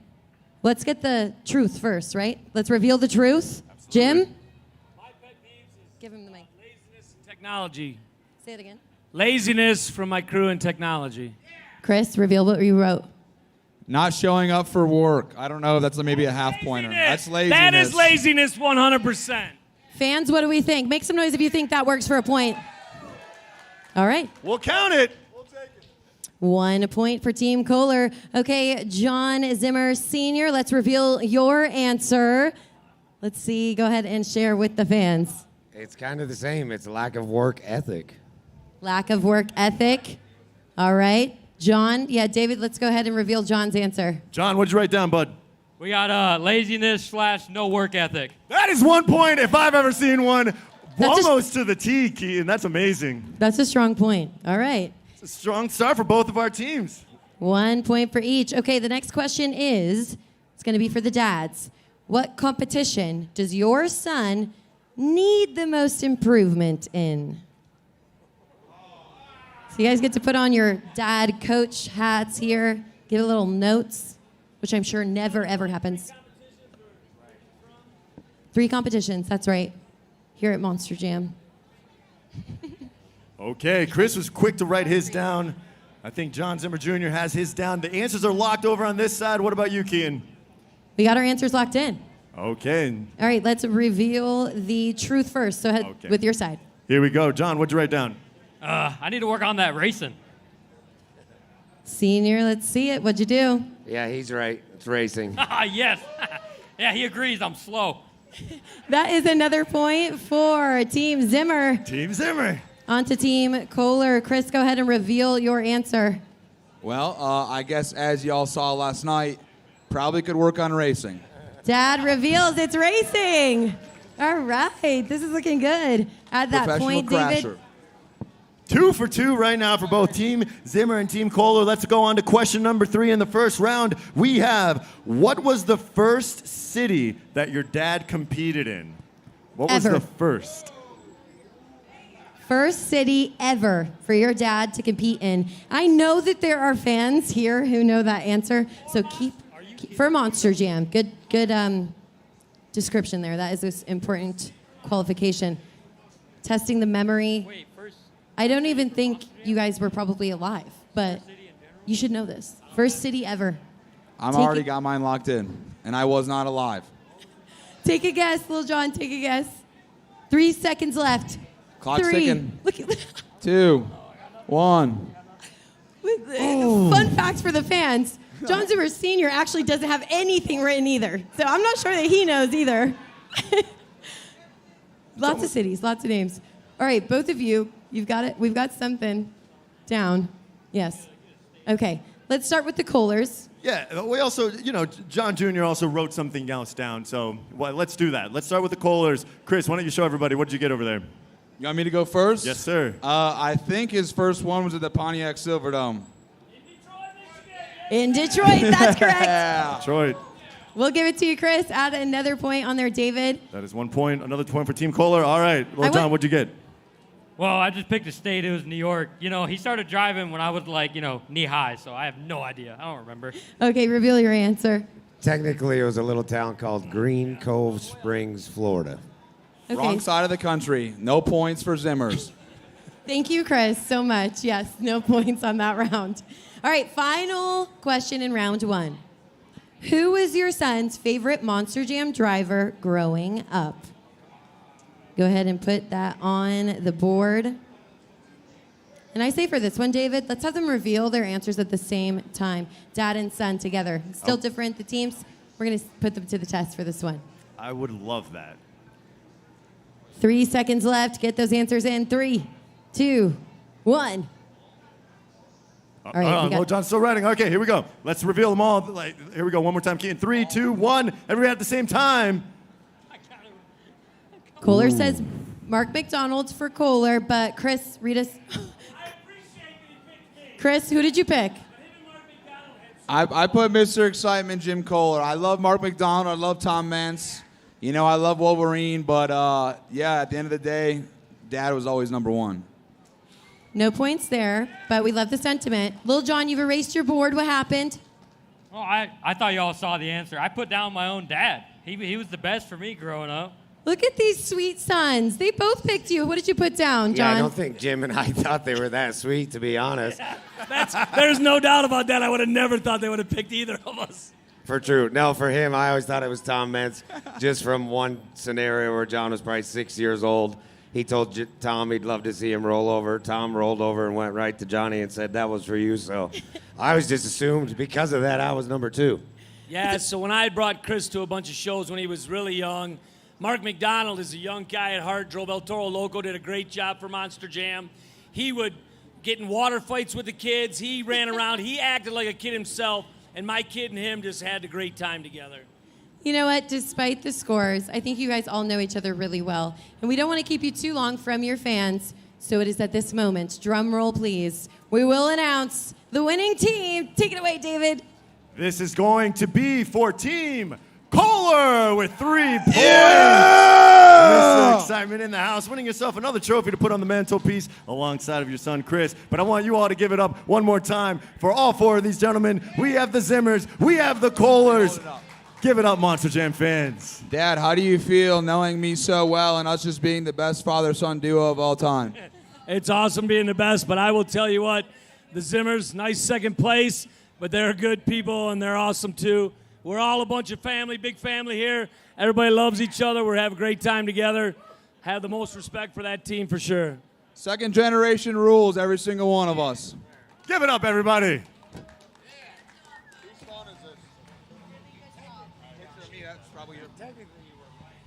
Let's get the truth first, right? Let's reveal the truth. Absolutely. Jim? My pet peeves is give him the mic. Laziness and technology. Say it again. Laziness from my crew and technology. Chris, reveal what you wrote. Not showing up for work. I don't know if that's maybe a half pointer. That's laziness. That is laziness 100%. Fans, what do we think? Make some noise if you think that works for a point. All right. We'll count it. 1 point for Team Kohler. Okay, John Zimmer Sr., let's reveal your answer. Let's see, go ahead and share with the fans. It's kind of the same. It's a lack of work ethic. Lack of work ethic. All right. John, yeah, David, let's go ahead and reveal John's answer. John, what'd you write down, bud? We got laziness / no work ethic. That is 1 point if I've ever seen one. Almost to the T, Keaton. That's amazing. That's a strong point. All right. A strong start for both of our teams. 1 point for each. Okay, the next question is, it's going to be for the dads. What competition does your son need the most improvement in? So you guys get to put on your dad coach hats here, give a little notes, which I'm sure never, ever happens. 3 competitions, that's right, here at Monster Jam. Okay, Chris was quick to write his down. I think John Zimmer Jr. has his down. The answers are locked over on this side. What about you, Keaton? We got our answers locked in. Okay. All right, let's reveal the truth first. So head with your side. Here we go. John, what'd you write down? I need to work on that racing. Senior, let's see it. What'd you do? Yeah, he's right. It's racing. Yes. Yeah, he agrees. I'm slow. That is another point for Team Zimmer. Team Zimmer. On to Team Kohler. Chris, go ahead and reveal your answer. Well, I guess as y'all saw last night, probably could work on racing. Dad reveals it's racing. All right, this is looking good. Add that Professional point, crasher. David. 2 for 2 right now for both Team Zimmer and Team Kohler. Let's go on to question number 3 in the first round. We have, what was the first city that your dad competed in? What was Ever. the first? First city ever for your dad to compete in. I know that there are fans here who know that answer, so keep for Monster Jam. Good description there. That is this important qualification. Testing the memory. I don't even think you guys were probably alive, but you should know this. First city ever. I'm Take already it- got mine locked in, and I was not alive. Take a guess, Lil Jon. Take a guess. 3 seconds left. Clock's 3. ticking. Look at 2, 1. Fun facts for the fans. John Zimmer Sr. actually doesn't have anything written either. So I'm not sure that he knows either. Lots of cities, lots of names. All right, both of you, you've got it. We've got something down. Yes. Okay, let's start with the Kohlers. Yeah, we also, John Jr. also wrote something else down, so let's do that. Let's start with the Kohlers. Chris, why don't you show everybody, what did you get over there? You want me to go first? Yes, sir. I think his first one was at the Pontiac Silverdome. In Detroit, that's correct. Detroit. We'll give it to you, Chris. Add another point on there, David. That is 1 point. Another point for Team Kohler. All right, Lil John, what'd you get? Well, I just picked a state. It was New York. He started driving when I was knee high, so I have no idea. I don't remember. Okay, reveal your answer. Technically, it was a little town called Green Cove Springs, Florida. Okay. Wrong side of the country. No points for Zimmers. Thank you, Chris, so much. Yes, no points on that round. All right, final question in round 1. Who was your son's favorite Monster Jam driver growing up? Go ahead and put that on the board. And I say for this one, David, let's have them reveal their answers at the same time. Dad and son together. Still different, the teams. We're going to put them to the test for this one. I would love that. 3 seconds left. Get those answers in. 3, 2, 1. All right, we got- Lil John's still writing. Okay, here we go. Let's reveal them all. Here we go. One more time. Keaton. 3, 2, 1. Everybody at the same time. Kohler says Mark McDonald's for Kohler, but Chris, read us. Chris, who did you pick? I put Mr. Excitement, Jim Kohler. I love Mark McDonald. I love Tom Mance. I love Wolverine, but at the end of the day, Dad was always number 1. No points there, but we love the sentiment. Lil Jon, you've erased your board. What happened? Oh, I thought y'all saw the answer. I put down my own dad. He was the best for me growing up. Look at these sweet sons. They both picked you. What did you put down, John? Yeah, I don't think Jim and I thought they were that sweet, to be honest. There's no doubt about that. I would have never thought they would have picked either of us. For true. No, for him, I always thought it was Tom Mence, just from one scenario where John was probably 6 years old. He told Tom he'd love to see him roll over. Tom rolled over and went right to Johnny and said, that was for you. So I always just assumed because of that I was number 2. Yeah, so when I brought Chris to a bunch of shows when he was really young, Mark McDonald is a young guy at heart, drove El Toro Loco, did a great job for Monster Jam. He would get in water fights with the kids. He ran around. He acted like a kid himself, and my kid and him just had a great time together. You know what? Despite the scores, I think you guys all know each other really well. And we don't want to keep you too long from your fans. So it is at this moment, drum roll please, we will announce the winning team. Take it away, David. This is going to be for Team Kohler with 3 points. Yeah! Mr. Excitement in the house, winning yourself another trophy to put on the mantelpiece alongside of your son, Chris. But I want you all to give it up one more time for all 4 of these gentlemen. We have the Zimmers. We have the Kohlers. Give it up, Monster Jam fans. Dad, how do you feel knowing me so well and us just being the best father-son duo of all time? It's awesome being the best, but I will tell you what, the Zimmers, nice second place, but they're good people and they're awesome too. We're all a bunch of family, big family here. Everybody loves each other. We have a great time together. Have the most respect for that team for sure. Second generation rules, every single one of us. Give it up, everybody. technically you were right.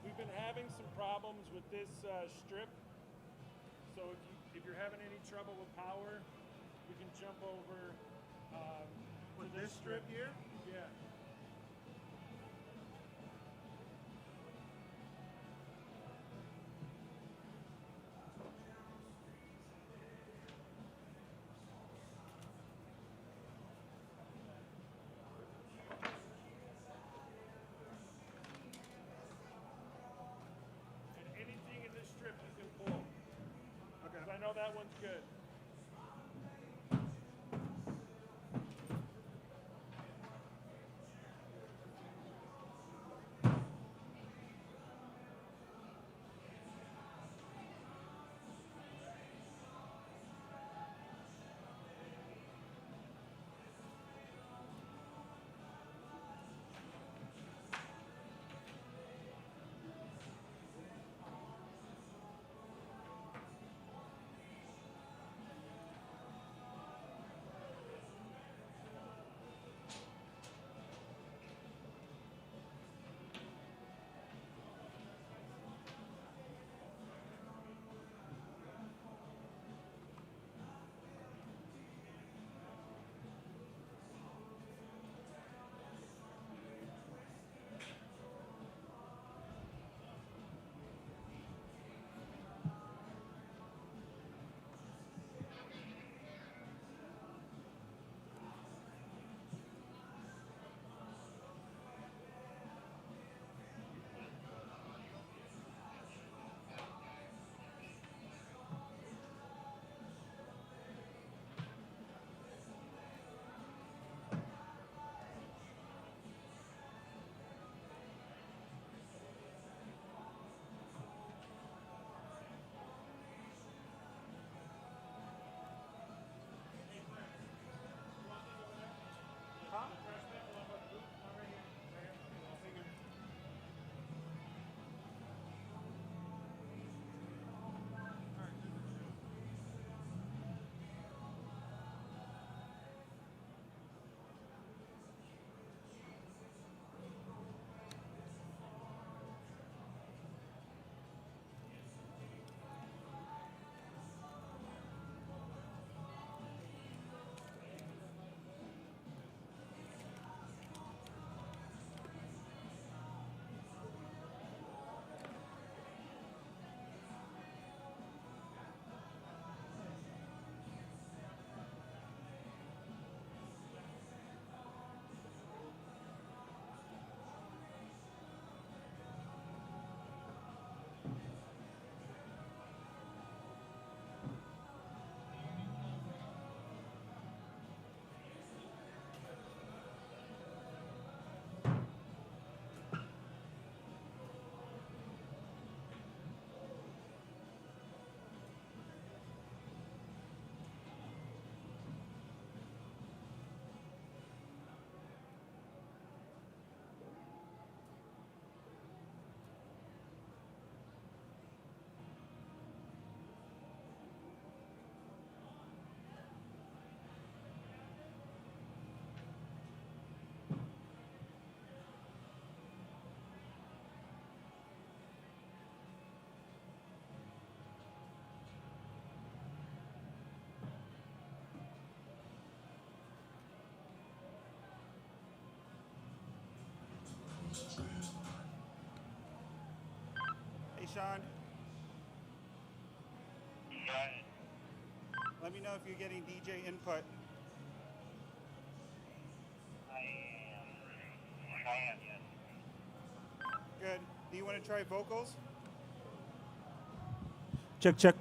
We've been having some problems with this strip, so if you're having any trouble with power, we can jump over With to this strip here? Yeah. And anything in this strip you can pull. Okay. 'Cause I know that one's good. Sean? Let me know if you're getting DJ input. I am, yes. Good. Do you want to try vocals? Check, check.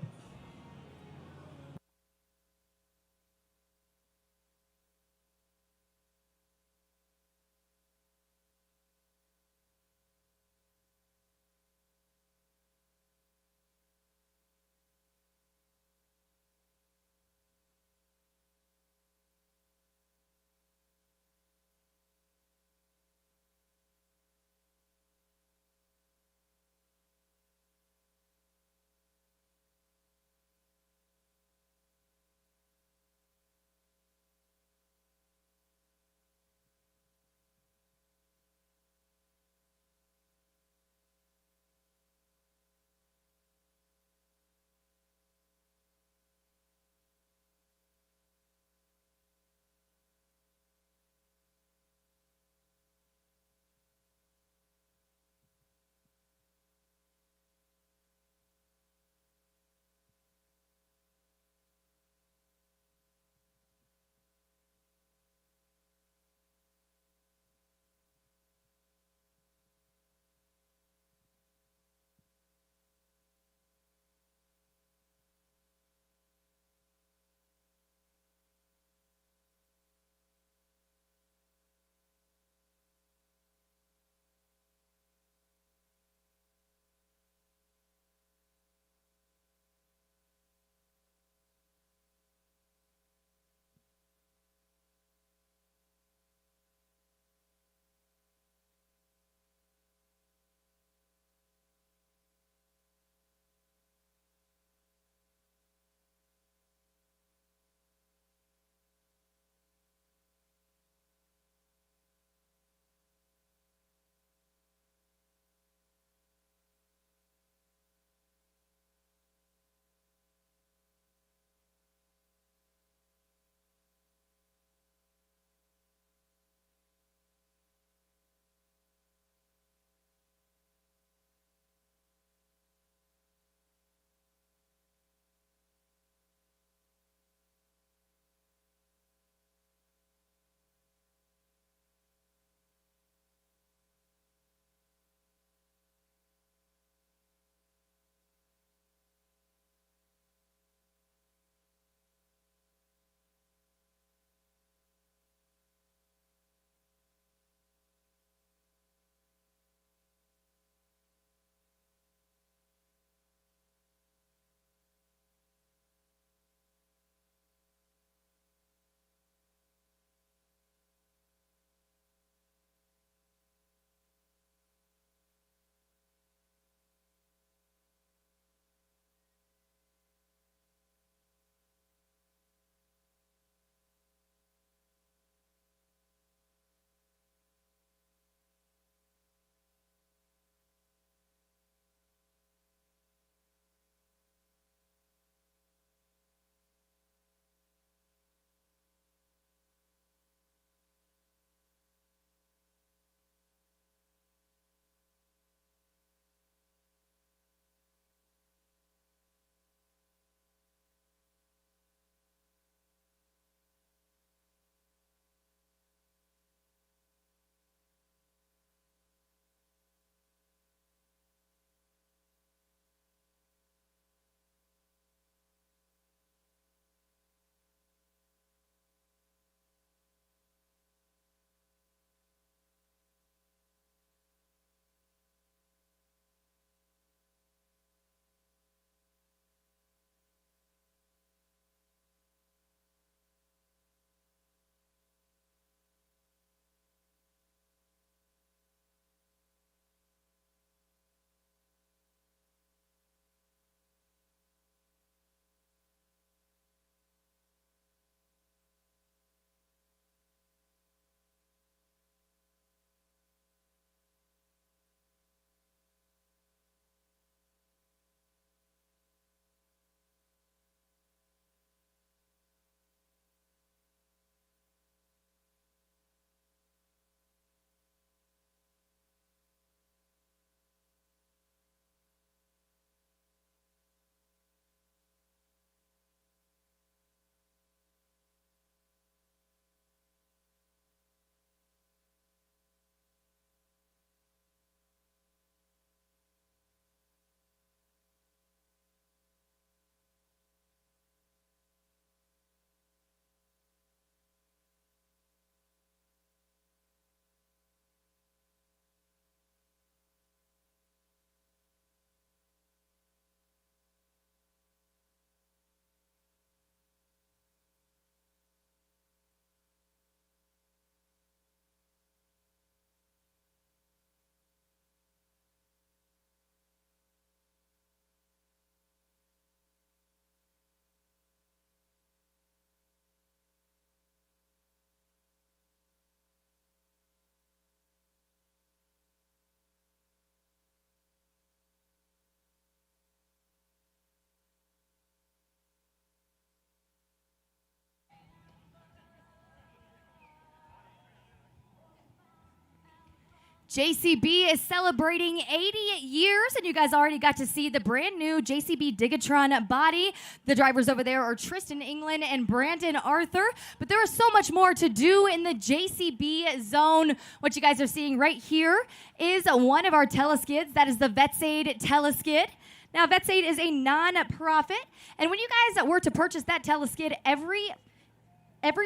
JCB is celebrating 80 years, and you guys already got to see the brand new JCB Digatron body. The drivers over there are Tristan England and Brandon Arthur, but there is so much more to do in the JCB zone. What you guys are seeing right here is one of our teleskids. That is the VetSaid teleskid. Now, VetSaid is a non-profit, and when you guys were to purchase that teleskid, every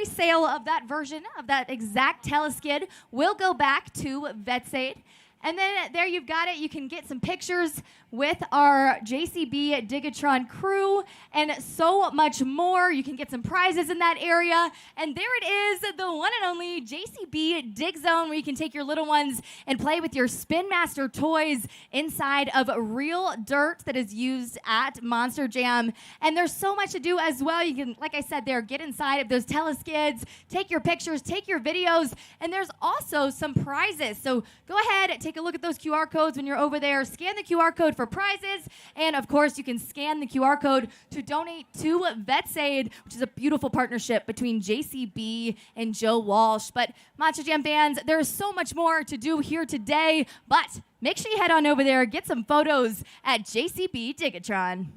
sale of that version of that exact teleskid will go back to VetSaid. And then there you've got it. You can get some pictures with our JCB Digatron crew and so much more. You can get some prizes in that area. And there it is, the one and only JCB Dig Zone, where you can take your little ones and play with your Spin Master toys inside of real dirt that is used at Monster Jam. And there's so much to do as well. You can, like I said there, get inside of those teleskids, take your pictures, take your videos, and there's also some prizes. So go ahead, take a look at those QR codes when you're over there. Scan the QR code for prizes, and of course you can scan the QR code to donate to VetSaid, which is a beautiful partnership between JCB and Joe Walsh. But Monster Jam fans, there's so much more to do here today, but make sure you head on over there, get some photos at JCB Digatron.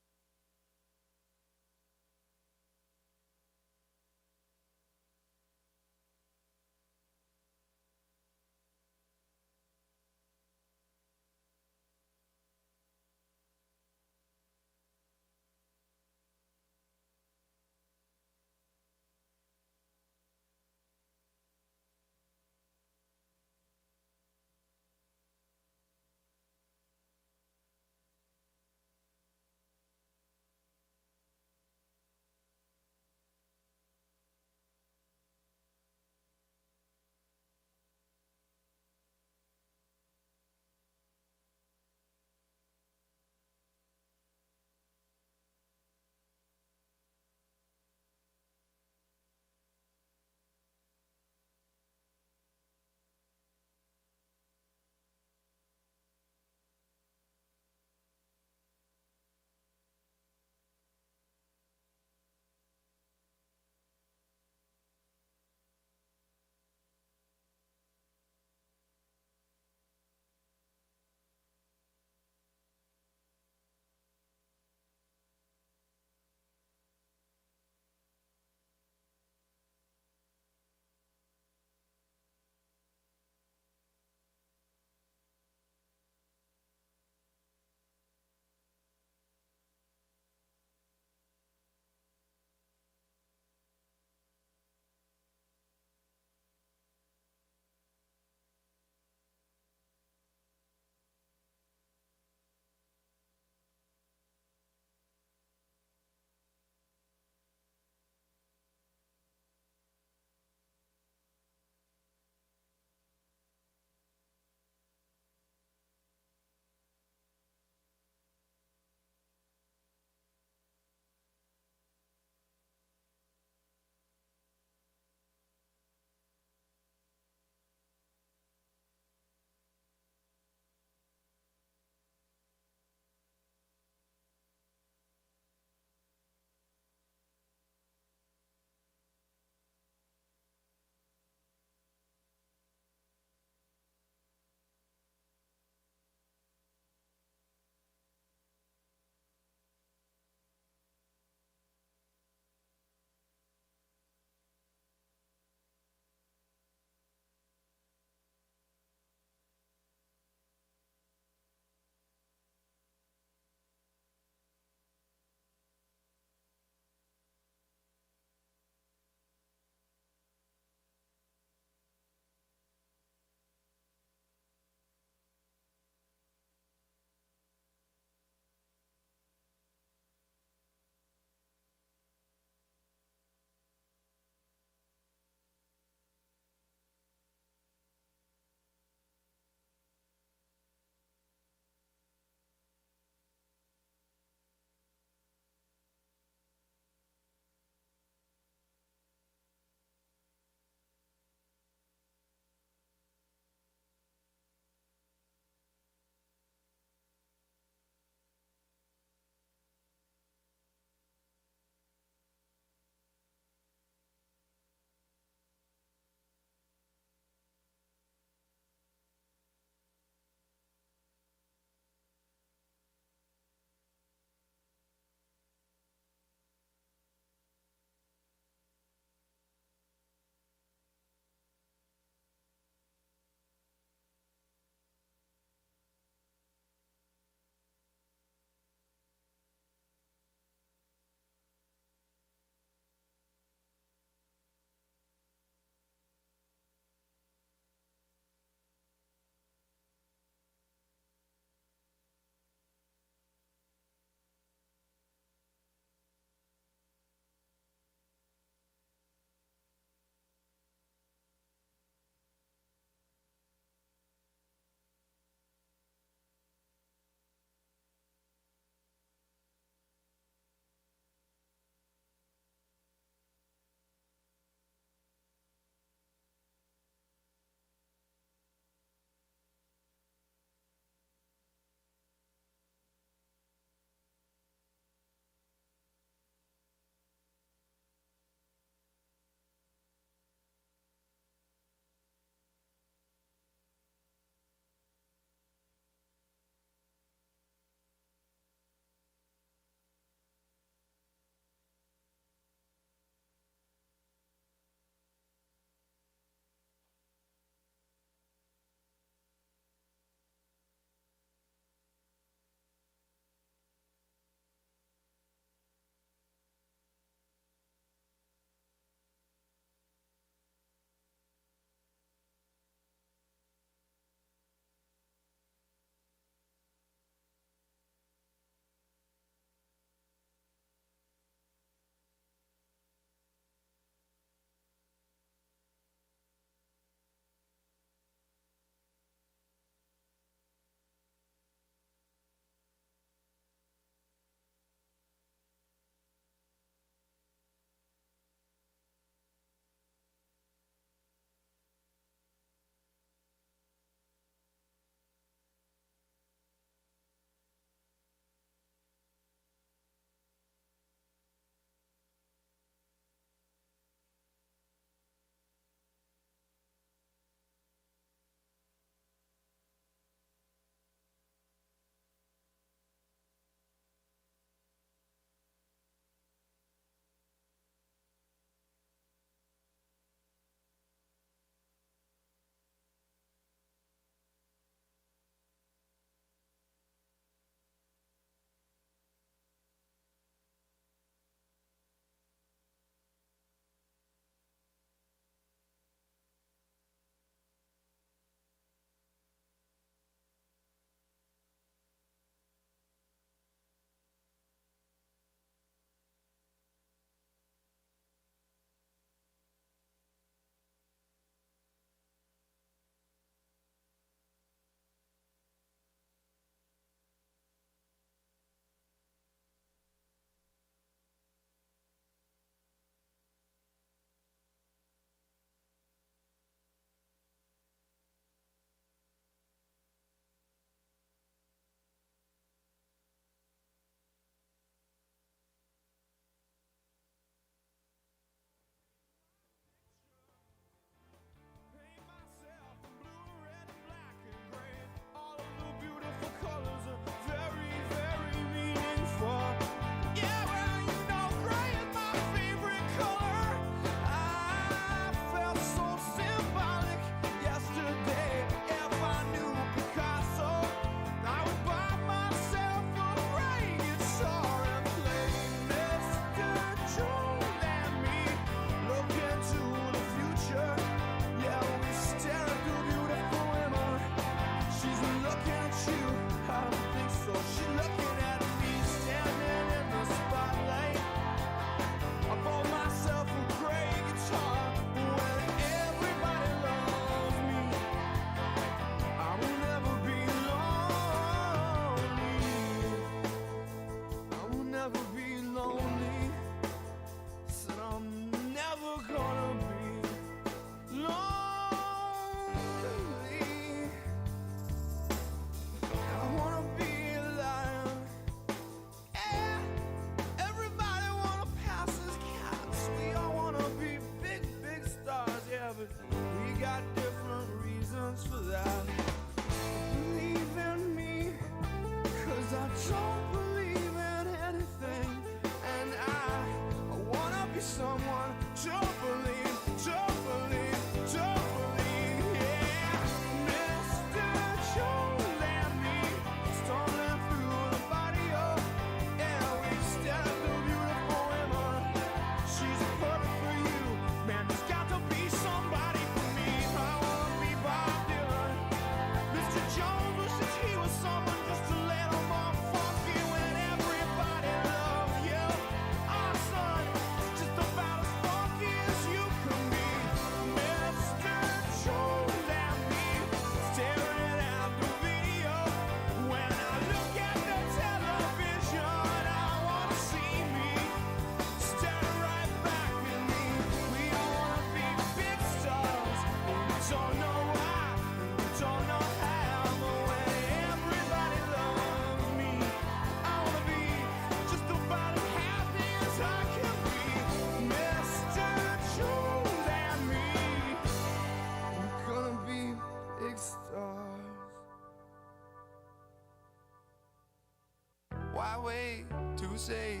to say,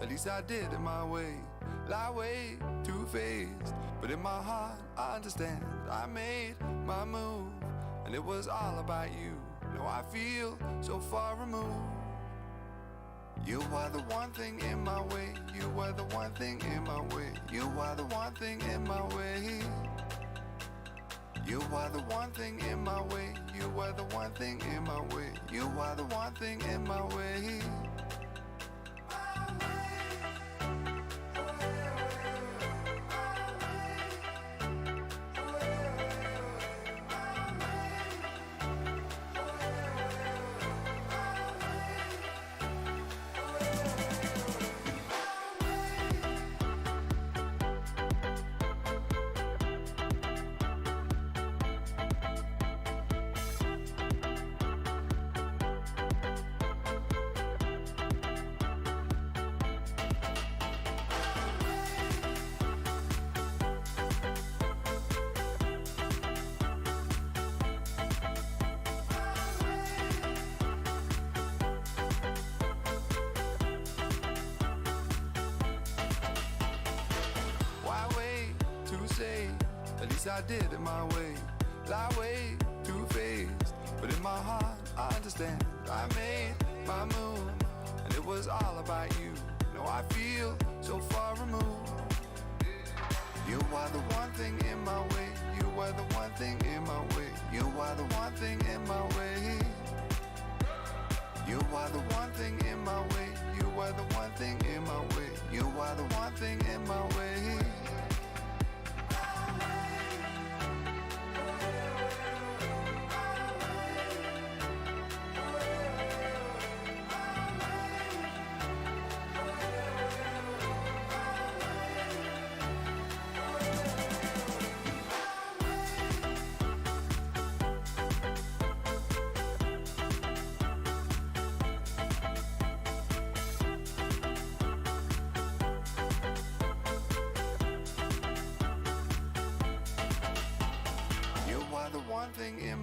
at least I did it my way. Lie way too faced, but in my heart I understand. I made my move, and it was all about you. Now I feel so far removed. You were the one thing in my way. You were the one thing in my way. You were the one thing in my way. You were the one thing in my way. You were the one thing in my way. You were the one thing in my way. I did it my way. Lie way too faced, but in my heart I understand. I made my move, and it was all about you. Now I feel so far removed. You are the one thing in my way. You were the one thing in my way. You are the one thing in my way. You are the one thing in my way. You were the one thing in my way. You are the one thing in my way.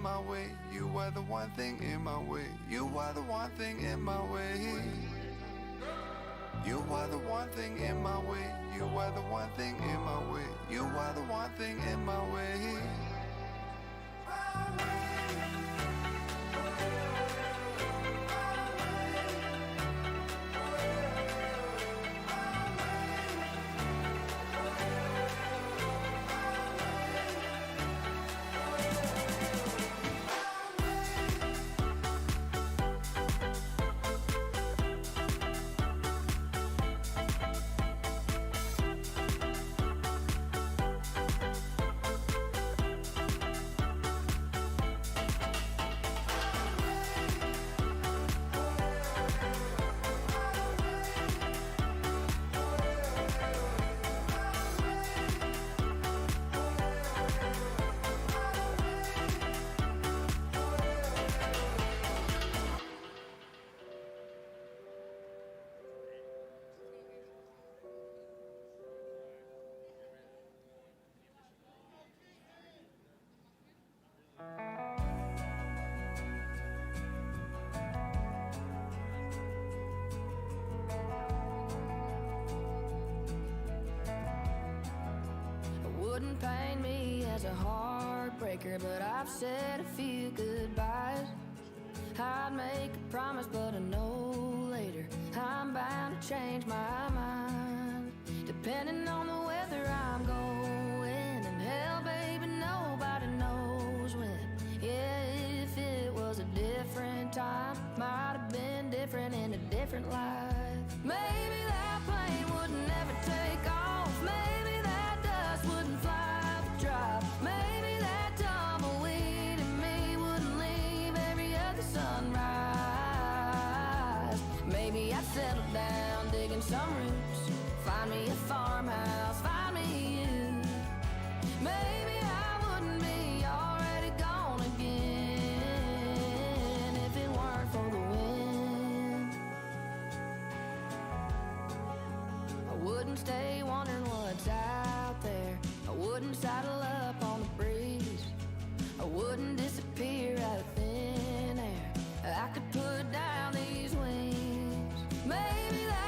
My way, you were the one thing in my way. You were the one thing in my way. You were the one thing in my way. You were the one thing in my way. You were the one thing in my way. Wouldn't paint me as a heartbreaker, but I've said a few goodbyes. I'd make a promise, but I know later I'm bound to change my mind. Depending on the weather I'm going, and hell, baby, nobody knows when. Yeah, if it was a different time, might have been different in a different life. Maybe that plane would never take off. Maybe that dust wouldn't fly the drive. Maybe that tumbleweed in me wouldn't leave every other sunrise. Maybe I'd settle down, digging some roots, find me a farmhouse, find me you. Maybe I wouldn't be already gone again if it weren't for the wind. I wouldn't stay wondering what's out there. I wouldn't saddle up on the breeze. I wouldn't disappear out of thin air. I could put down these wings. Maybe that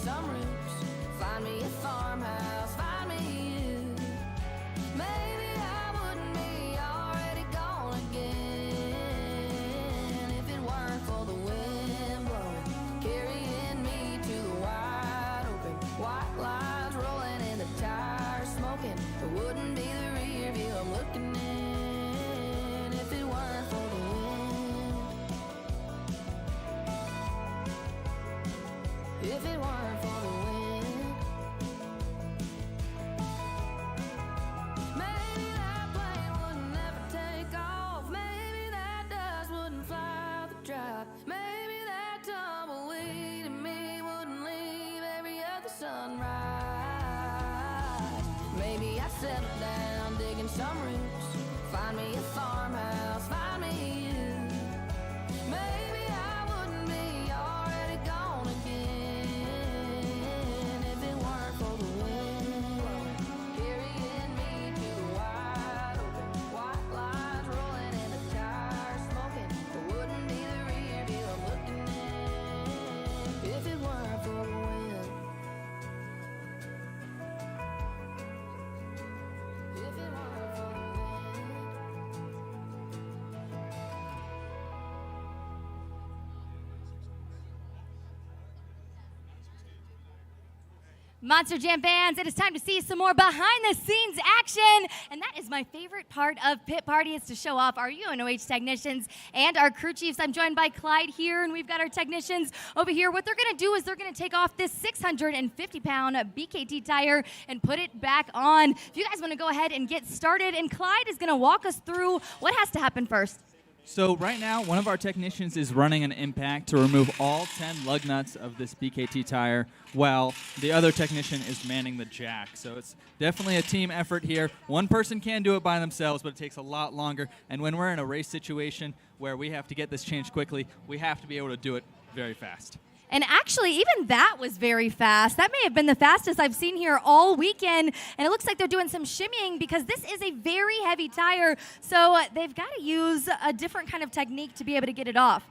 some roots. Find me a farmhouse, find me you. Maybe I wouldn't be already gone again if it weren't for the wind blowing, carrying me to the wide open. White lines rolling and the tires smoking. It wouldn't be the rear view I'm looking in if it weren't for the wind. If it weren't for the wind. Maybe that plane wouldn't ever take off. Maybe that dust wouldn't fly out the drive. Maybe that tumbleweed in me wouldn't leave every other sunrise. Maybe I'd settle down digging some roots. Find me a farmhouse, find me you. Maybe I wouldn't be already gone again if it weren't for the wind carrying me to the wide open. White lines rolling and the tires smoking. It wouldn't be the rear view I'm looking in if it weren't for the wind. If it weren't for the wind. Monster Jam fans, it is time to see some more behind-the-scenes action, and that is my favorite part of Pit Party, is to show off our UNOH technicians and our crew chiefs. I'm joined by Clyde here, and we've got our technicians over here. What they're going to do is they're going to take off this 650-pound BKT tire and put it back on. If you guys want to go ahead and get started, and Clyde is going to walk us through what has to happen first. So right now, one of our technicians is running an impact to remove all 10 lug nuts of this BKT tire, while the other technician is manning the jack. So it's definitely a team effort here. One person can do it by themselves, but it takes a lot longer. And when we're in a race situation where we have to get this changed quickly, we have to be able to do it very fast. And actually, even that was very fast. That may have been the fastest I've seen here all weekend. And it looks like they're doing some shimmying because this is a very heavy tire. So they've got to use a different kind of technique to be able to get it off.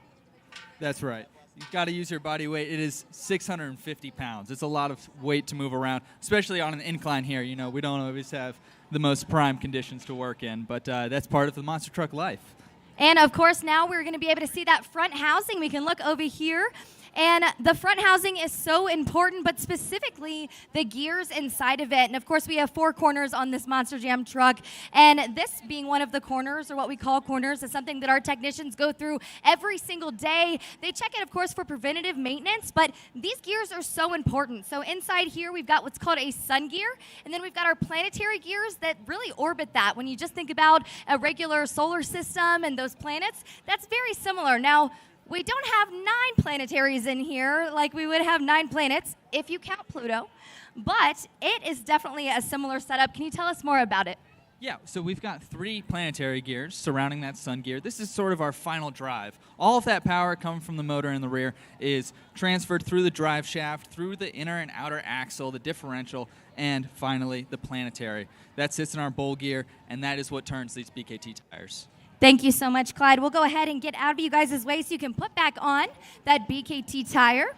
That's right. You've got to use your body weight. It is 650 pounds. It's a lot of weight to move around, especially on an incline here. You know, we don't always have the most prime conditions to work in, but that's part of the monster truck life. And, of course, now we're going to be able to see that front housing. We can look over here. And the front housing is so important, but specifically the gears inside of it. And, of course, we have 4 corners on this Monster Jam truck. And this being one of the corners, or what we call corners, is something that our technicians go through every single day. They check it, of course, for preventative maintenance, but these gears are so important. So inside here, we've got what's called a sun gear, and then we've got our planetary gears that really orbit that. When you just think about a regular solar system and those planets, that's very similar. Now, we don't have 9 planetaries in here like we would have 9 planets, if you count Pluto, but it is definitely a similar setup. Can you tell us more about it? Yeah, so we've got 3 planetary gears surrounding that sun gear. This is sort of our final drive. All of that power coming from the motor in the rear is transferred through the drive shaft, through the inner and outer axle, the differential, and finally the planetary. That sits in our bowl gear, and that is what turns these BKT tires. Thank you so much, Clyde. We'll go ahead and get out of you guys' way so you can put back on that BKT tire.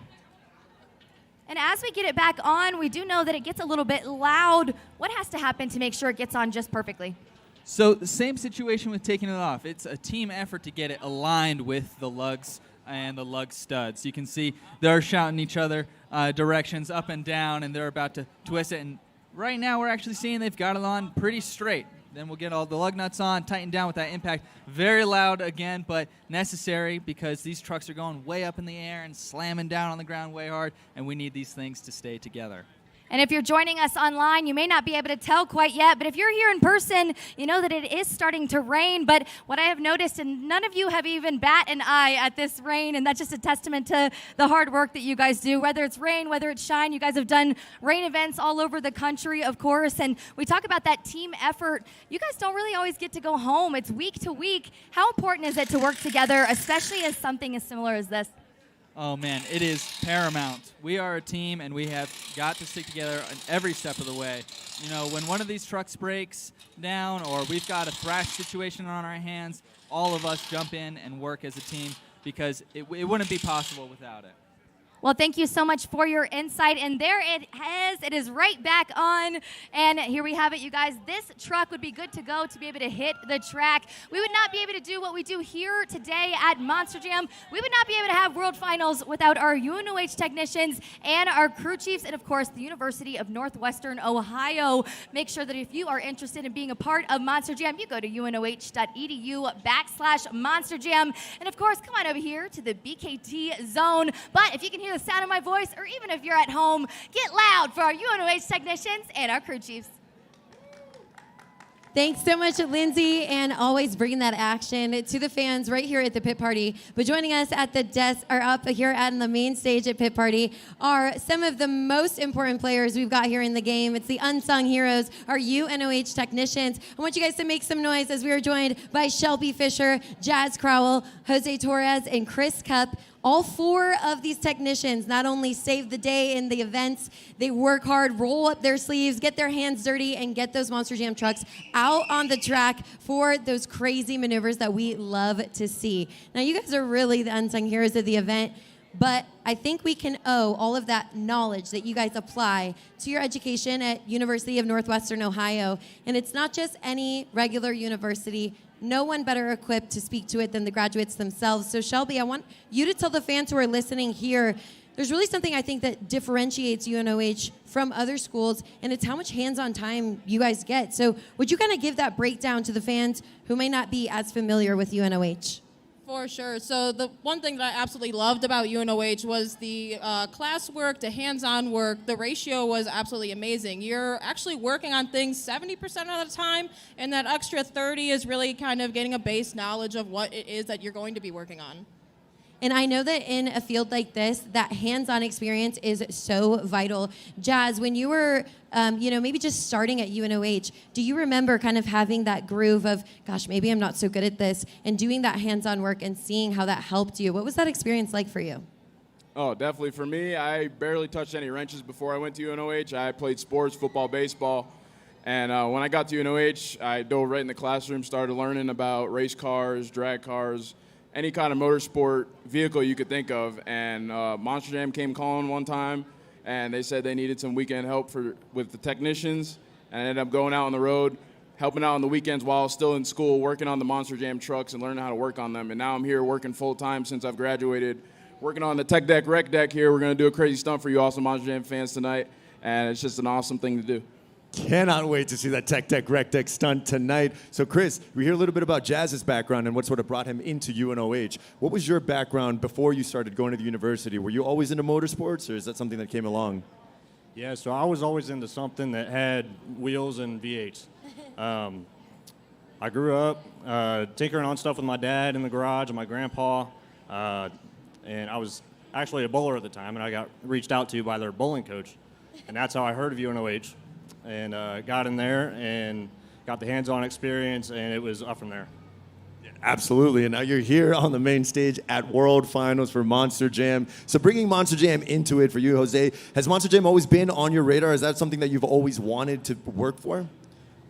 And as we get it back on, we do know that it gets a little bit loud. What has to happen to make sure it gets on just perfectly? So the same situation with taking it off. It's a team effort to get it aligned with the lugs and the lug studs. You can see they're shouting each other directions up and down, and they're about to twist it. And right now we're actually seeing they've got it on pretty straight. Then we'll get all the lug nuts on, tighten down with that impact. Very loud again, but necessary because these trucks are going way up in the air and slamming down on the ground way hard, and we need these things to stay together. And if you're joining us online, you may not be able to tell quite yet, but if you're here in person, you know that it is starting to rain. But what I have noticed, and none of you have even bat an eye at this rain, and that's just a testament to the hard work that you guys do. Whether it's rain, whether it's shine, you guys have done rain events all over the country, of course. And we talk about that team effort. You guys don't really always get to go home. It's week to week. How important is it to work together, especially as something as similar as this? Oh, man, it is paramount. We are a team, and we have got to stick together on every step of the way. You know, when one of these trucks breaks down or we've got a thrash situation on our hands, all of us jump in and work as a team because it wouldn't be possible without it. Well, thank you so much for your insight. And there it is. It is right back on. And here we have it, you guys. This truck would be good to go to be able to hit the track. We would not be able to do what we do here today at Monster Jam. We would not be able to have World Finals without our UNOH technicians and our crew chiefs and, of course, the University of Northwestern Ohio. Make sure that if you are interested in being a part of Monster Jam, you go to unoh.edu/Monster Jam. And, of course, come on over here to the BKT zone. But if you can hear the sound of my voice, or even if you're at home, get loud for our UNOH technicians and our crew chiefs. Thanks so much, Lindsay, and always bringing that action to the fans right here at the pit party. But joining us at the desk, or up here at the main stage at pit party, are some of the most important players we've got here in the game. It's the unsung heroes, our UNOH technicians. I want you guys to make some noise as we are joined by Shelby Fisher, Jazz Crowell, Jose Torres, and Chris Cup. All four of these technicians not only save the day in the events, they work hard, roll up their sleeves, get their hands dirty, and get those Monster Jam trucks out on the track for those crazy maneuvers that we love to see. Now, you guys are really the unsung heroes of the event, but I think we can owe all of that knowledge that you guys apply to your education at University of Northwestern Ohio. And it's not just any regular university. No one better equipped to speak to it than the graduates themselves. So Shelby, I want you to tell the fans who are listening here, there's really something I think that differentiates UNOH from other schools, and it's how much hands-on time you guys get. So would you kind of give that breakdown to the fans who may not be as familiar with UNOH? For sure. So the one thing that I absolutely loved about UNOH was the classwork, the hands-on work. The ratio was absolutely amazing. You're actually working on things 70% of the time, and that extra 30 is really kind of getting a base knowledge of what it is that you're going to be working on. And I know that in a field like this, that hands-on experience is so vital. Jazz, when you were, maybe just starting at UNOH, do you remember kind of having that groove of, gosh, maybe I'm not so good at this, and doing that hands-on work and seeing how that helped you? What was that experience like for you? Oh, definitely. For me, I barely touched any wrenches before I went to UNOH. I played sports, football, baseball. And when I got to UNOH, I dove right in the classroom, started learning about race cars, drag cars, any kind of motorsport vehicle you could think of. And Monster Jam came calling one time, and they said they needed some weekend help with the technicians. And I ended up going out on the road, helping out on the weekends while I was still in school, working on the Monster Jam trucks and learning how to work on them. And now I'm here working full-time since I've graduated, working on the Tech Deck Rec Deck here. We're going to do a crazy stunt for you awesome Monster Jam fans tonight, and it's just an awesome thing to do. Cannot wait to see that Tech Deck Rec Deck stunt tonight. So, Chris, we hear a little bit about Jazz's background and what sort of brought him into UNOH. What was your background before you started going to the university? Were you always into motorsports, or is that something that came along? Yeah, so I was always into something that had wheels and V8s. I grew up tinkering on stuff with my dad in the garage and my grandpa, and I was actually a bowler at the time, and I got reached out to by their bowling coach, and that's how I heard of UNOH. And got in there and got the hands-on experience, and it was up from there. Absolutely, and now you're here on the main stage at World Finals for Monster Jam. So bringing Monster Jam into it for you, Jose, has Monster Jam always been on your radar? Is that something that you've always wanted to work for?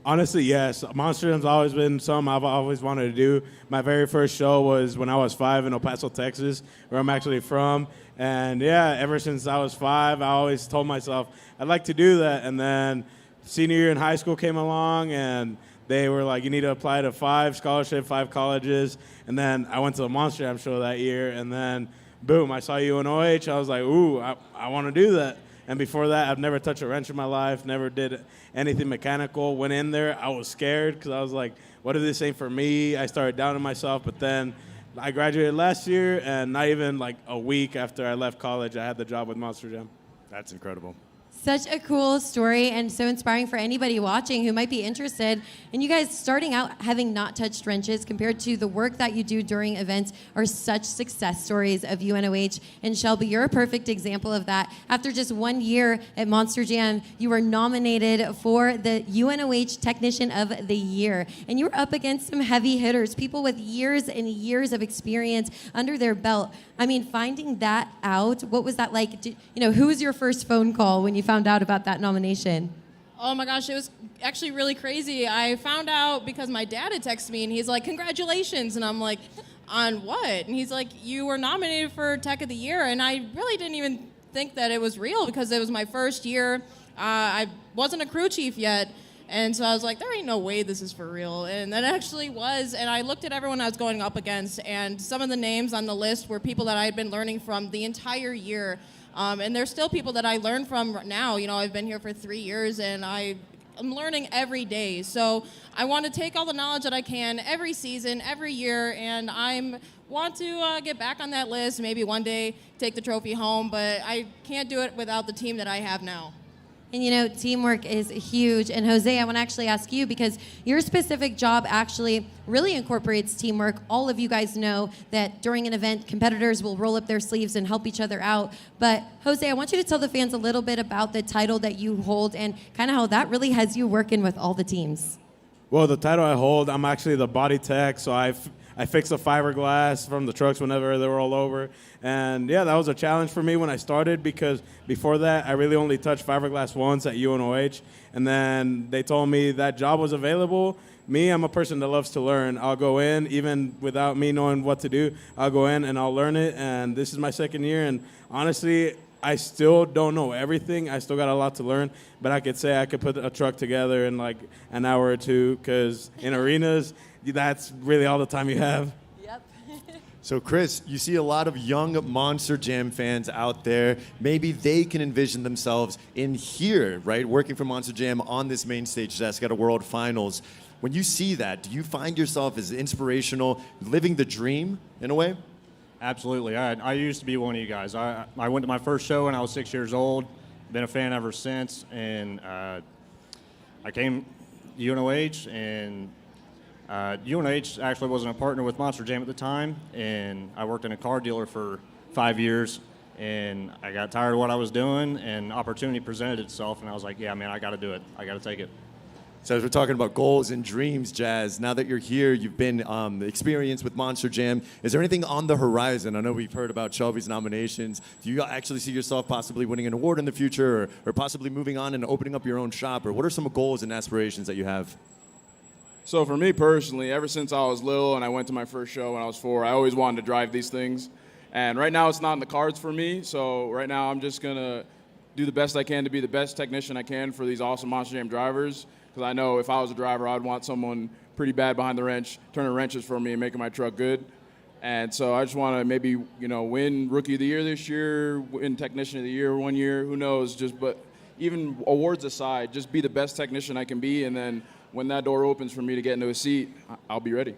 Honestly, yes. Monster Jam's always been something I've always wanted to do. My very first show was when I was 5 in El Paso, Texas, where I'm actually from. And yeah, ever since I was 5, I always told myself I'd like to do that. And then senior year in high school came along, and they were like, you need to apply to 5 scholarships, 5 colleges. And then I went to the Monster Jam show that year, and then boom, I saw UNOH. I was like, ooh, I want to do that. And before that, I've never touched a wrench in my life, never did anything mechanical. Went in there, I was scared because I was like, what if this ain't for me? I started doubting myself, but then I graduated last year, and not even like a week after I left college, I had the job with Monster Jam. That's incredible. Such a cool story and so inspiring for anybody watching who might be interested. And you guys starting out having not touched wrenches compared to the work that you do during events are such success stories of UNOH. And Shelby, you're a perfect example of that. After just 1 year at Monster Jam, you were nominated for the UNOH Technician of the Year. And you were up against some heavy hitters, people with years and years of experience under their belt. I mean, finding that out, what was that like? Who was your first phone call when you found out about that nomination? Oh my gosh, it was actually really crazy. I found out because my dad had texted me, and he's like, congratulations. And I'm like, on what? And he's like, you were nominated for Tech of the Year. And I really didn't even think that it was real because it was my first year. I wasn't a crew chief yet. And so I was like, there ain't no way this is for real. And that actually was. And I looked at everyone I was going up against, and some of the names on the list were people that I had been learning from the entire year. And there's still people that I learn from now. You know, I've been here for 3 years, and I'm learning every day. So I want to take all the knowledge that I can every season, every year, and I want to get back on that list, maybe one day take the trophy home, but I can't do it without the team that I have now. And you know, teamwork is huge. And Jose, I want to actually ask you, because your specific job actually really incorporates teamwork. All of you guys know that during an event, competitors will roll up their sleeves and help each other out. But Jose, I want you to tell the fans a little bit about the title that you hold and kind of how that really has you working with all the teams. Well, the title I hold, I'm actually the body tech, so I fix the fiberglass from the trucks whenever they roll over. And yeah, that was a challenge for me when I started, because before that, I really only touched fiberglass once at UNOH. And then they told me that job was available. Me, I'm a person that loves to learn. I'll go in, even without me knowing what to do, I'll go in and I'll learn it. And this is my second year. And honestly, I still don't know everything. I still got a lot to learn, but I could say I could put a truck together in like an hour or two, because in arenas, that's really all the time you have. So, Chris, you see a lot of young Monster Jam fans out there. Maybe they can envision themselves in here, right, working for Monster Jam on this main stage desk at a World Finals. When you see that, do you find yourself as inspirational, living the dream in a way? Absolutely. I used to be one of you guys. I went to my first show when I was 6 years old. Been a fan ever since. And I came to UNOH, and UNOH actually wasn't a partner with Monster Jam at the time, and I worked in a car dealer for 5 years, and I got tired of what I was doing, and opportunity presented itself, and I was like, yeah, man, I got to do it. I got to take it. So as we're talking about goals and dreams, Jazz, now that you're here, you've been experienced with Monster Jam. Is there anything on the horizon? I know we've heard about Shelby's nominations. Do you actually see yourself possibly winning an award in the future, or possibly moving on and opening up your own shop? Or what are some goals and aspirations that you have? So for me personally, ever since I was little and I went to my first show when I was 4, I always wanted to drive these things. And right now it's not in the cards for me, so right now I'm just going to do the best I can to be the best technician I can for these awesome Monster Jam drivers, because I know if I was a driver, I'd want someone pretty bad behind the wrench, turning wrenches for me and making my truck good. And so I just want to maybe, win Rookie of the Year this year, win Technician of the Year one year, who knows, but even awards aside, just be the best technician I can be, and then when that door opens for me to get into a seat, I'll be ready.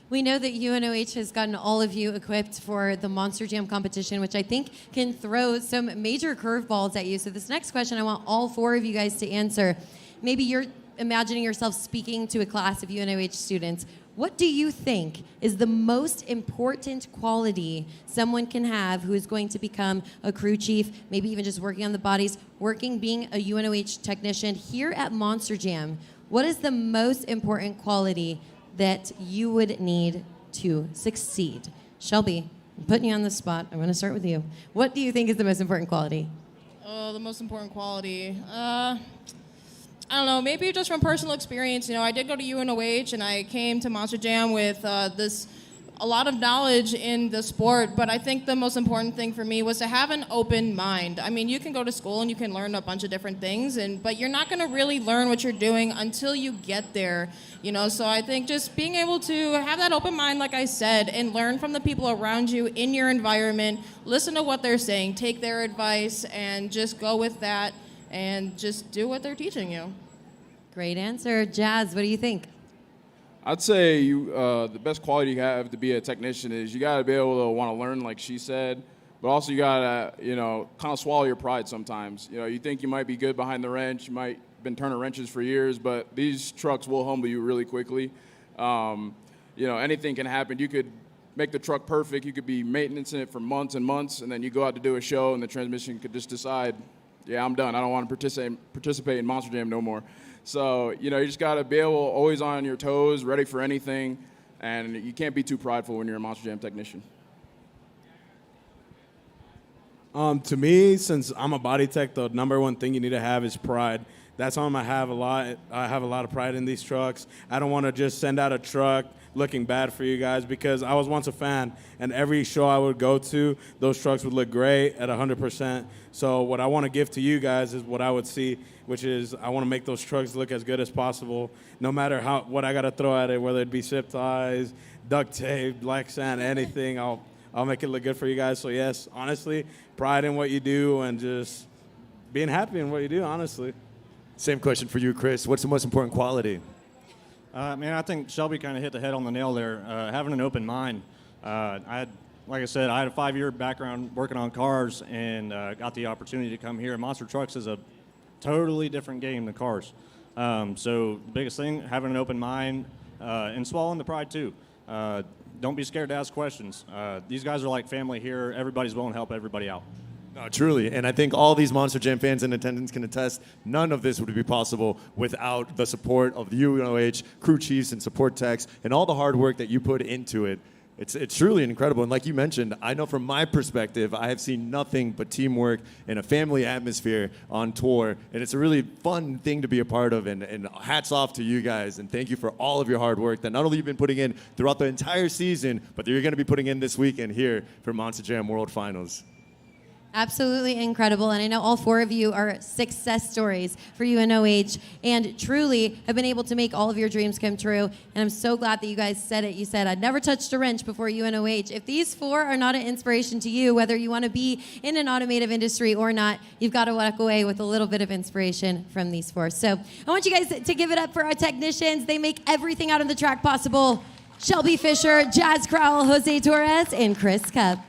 We know that UNOH has gotten all of you equipped for the Monster Jam competition, which I think can throw some major curveballs at you. So this next question, I want all 4 of you guys to answer. Maybe you're imagining yourself speaking to a class of UNOH students. What do you think is the most important quality someone can have who is going to become a crew chief, maybe even just working on the bodies, being a UNOH technician here at Monster Jam? What is the most important quality that you would need to succeed? Shelby, I'm putting you on the spot. I'm going to start with you. What do you think is the most important quality? Oh, the most important quality. I don't know, maybe just from personal experience. I did go to UNOH, and I came to Monster Jam with a lot of knowledge in the sport, but I think the most important thing for me was to have an open mind. I mean, you can go to school and you can learn a bunch of different things, but you're not going to really learn what you're doing until you get there. So I think just being able to have that open mind, like I said, and learn from the people around you in your environment, listen to what they're saying, take their advice, and just go with that, and just do what they're teaching you. Great answer. Jazz, what do you think? I'd say the best quality you have to be a technician is you got to be able to want to learn, like she said, but also you got to, kind of swallow your pride sometimes. You think you might be good behind the wrench, you might have been turning wrenches for years, but these trucks will humble you really quickly. Anything can happen. You could make the truck perfect. You could be maintaining it for months and months, and then you go out to do a show, and the transmission could just decide, yeah, I'm done. I don't want to participate in Monster Jam no more. So, you just got to be always on your toes, ready for anything, and you can't be too prideful when you're a Monster Jam technician. To me, since I'm a body tech, the number one thing you need to have is pride. That's something I have a lot. I have a lot of pride in these trucks. I don't want to just send out a truck looking bad for you guys, because I was once a fan, and every show I would go to, those trucks would look great at 100%. So what I want to give to you guys is what I would see, which is I want to make those trucks look as good as possible, no matter what I got to throw at it, whether it be zip ties, duct tape, black sand, anything. I'll make it look good for you guys. So yes, honestly, pride in what you do and just being happy in what you do, honestly. Same question for you, Chris. What's the most important quality? I think Shelby kind of hit the head on the nail there. Having an open mind. Like I said, I had a 5-year background working on cars and got the opportunity to come here. Monster Trucks is a totally different game than cars. So the biggest thing, having an open mind and swallowing the pride too. Don't be scared to ask questions. These guys are like family here. Everybody's willing to help everybody out. No, truly, and I think all these Monster Jam fans in attendance can attest, none of this would be possible without the support of the UNOH, crew chiefs, and support techs, and all the hard work that you put into it. It's truly incredible, and like you mentioned, I know from my perspective, I have seen nothing but teamwork and a family atmosphere on tour, and it's a really fun thing to be a part of, and hats off to you guys, and thank you for all of your hard work that not only you've been putting in throughout the entire season, but that you're going to be putting in this weekend here for Monster Jam World Finals. Absolutely incredible. And I know all 4 of you are success stories for UNOH and truly have been able to make all of your dreams come true. And I'm so glad that you guys said it. You said, I'd never touched a wrench before UNOH. If these 4 are not an inspiration to you, whether you want to be in an automotive industry or not, you've got to walk away with a little bit of inspiration from these 4. So I want you guys to give it up for our technicians. They make everything out on the track possible. Shelby Fisher, Jazz Crowell, Jose Torres, and Chris Cup.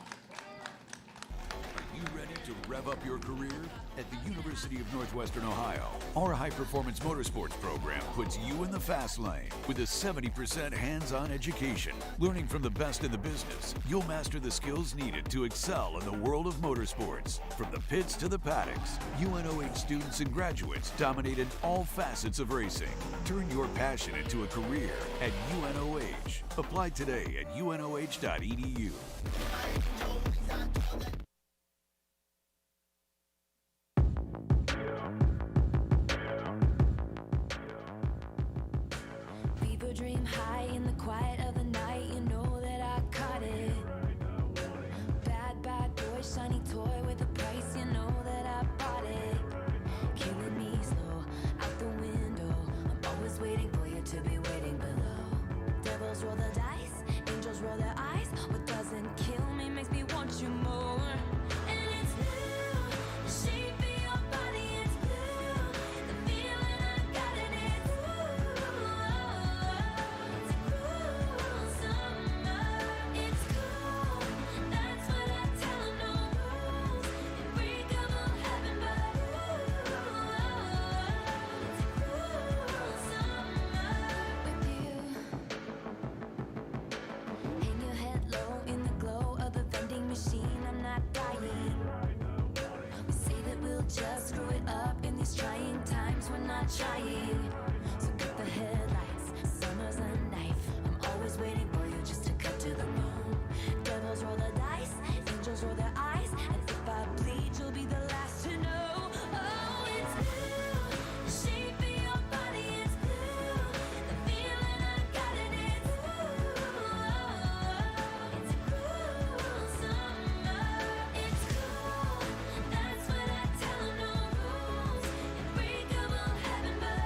Up your career at the University of Northwestern Ohio. Our high-performance motorsports program puts you in the fast lane with a 70% hands-on education. Learning from the best in the business, you'll master the skills needed to excel in the world of motorsports. From the pits to the paddocks, UNOH students and graduates dominated all facets of racing. Turn your passion into a career at UNOH. Apply today at unoh.edu. Dream high in the quiet of the night, you know that I caught it. Bad boy, shiny toy with a price, you know that I bought it. Killing me slow, out the window. I'm always waiting for you to be waiting below. Devils roll the dice, angels roll their eyes. What doesn't kill me makes me want you more. And it's blue, the shape of your body is blue. The feeling I got in it, just screw it up in these trying times. We're not trying. So cut the headlights. Summer's a knife. I'm always waiting for you just to cut to the bone. Devils roll the dice, angels roll their eyes, and if I bleed, you'll be the last to know. Oh, it's blue. The shape of your body is blue. The feeling I got in it. It's a cruel summer. It's cool. That's what I tell them. No rules. Unbreakable heaven, but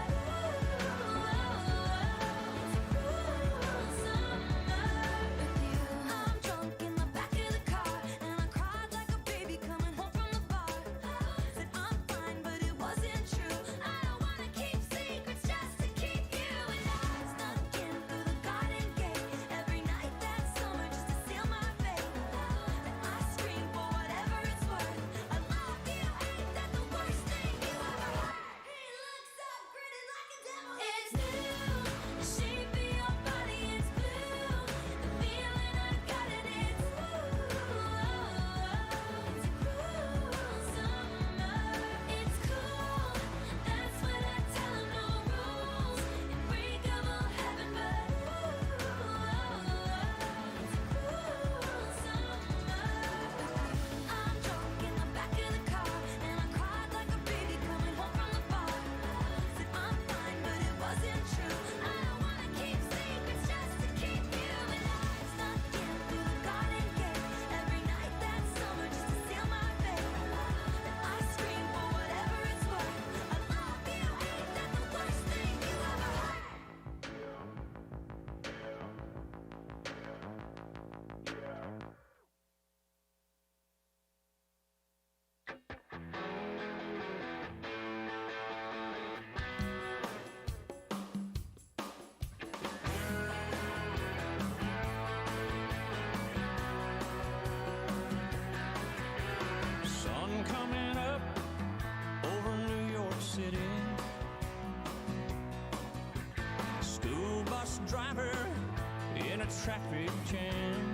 traffic jam.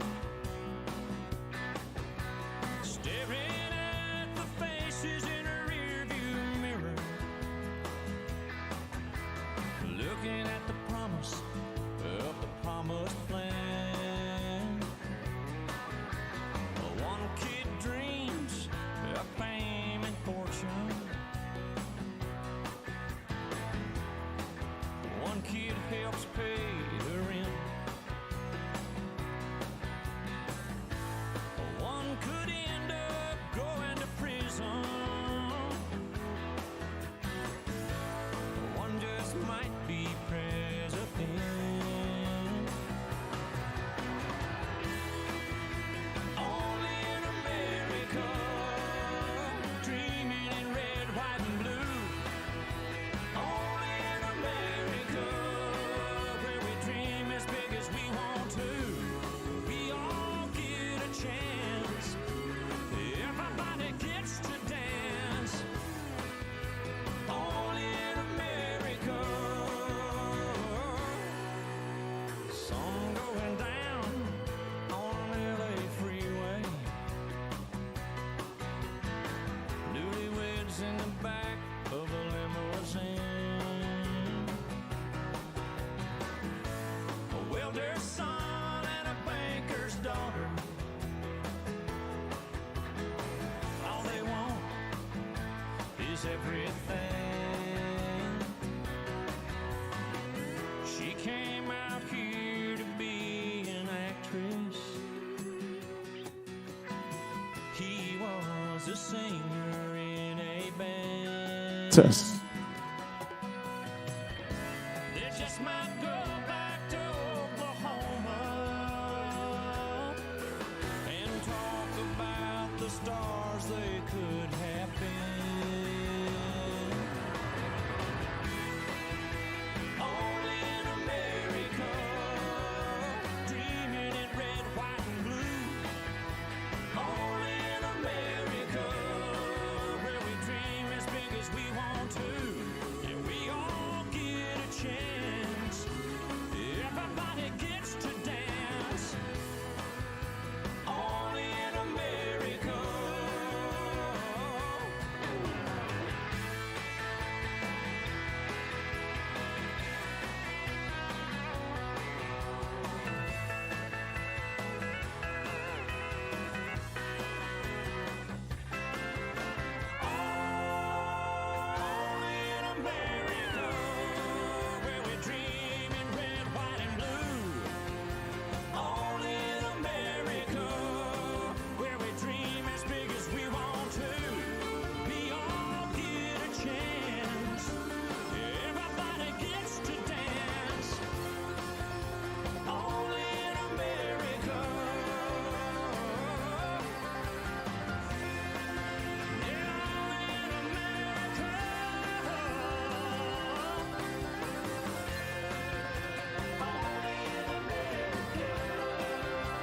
Staring at the faces in a rearview mirror, looking at the promise of the promised land. One kid dreams of fame and fortune. One kid helps pay the rent. One could end up going to prison. One just might be president. Only in America, dreaming in red, white, and blue. Only in America, where we dream as big as we want to. We all get a chance. Everybody gets to dance. Only in America. Sun going down on LA freeway. Newlyweds in the back of a limousine. A welder's son and a banker's daughter. All they want is everything. She came out here to be an actress. He was a singer in a band. Test. They just might go back to Oklahoma and talk about the stars they could have been. Only in America, dreaming in red, white, and blue. Only in America, where we dream as big as we want to. And we all get a chance. Everybody gets to dance. Only in America. Only in America, where we dream in red, white, and blue. Only in America, where we dream as big as we want to. We all get a chance. Everybody gets to dance. Only in America.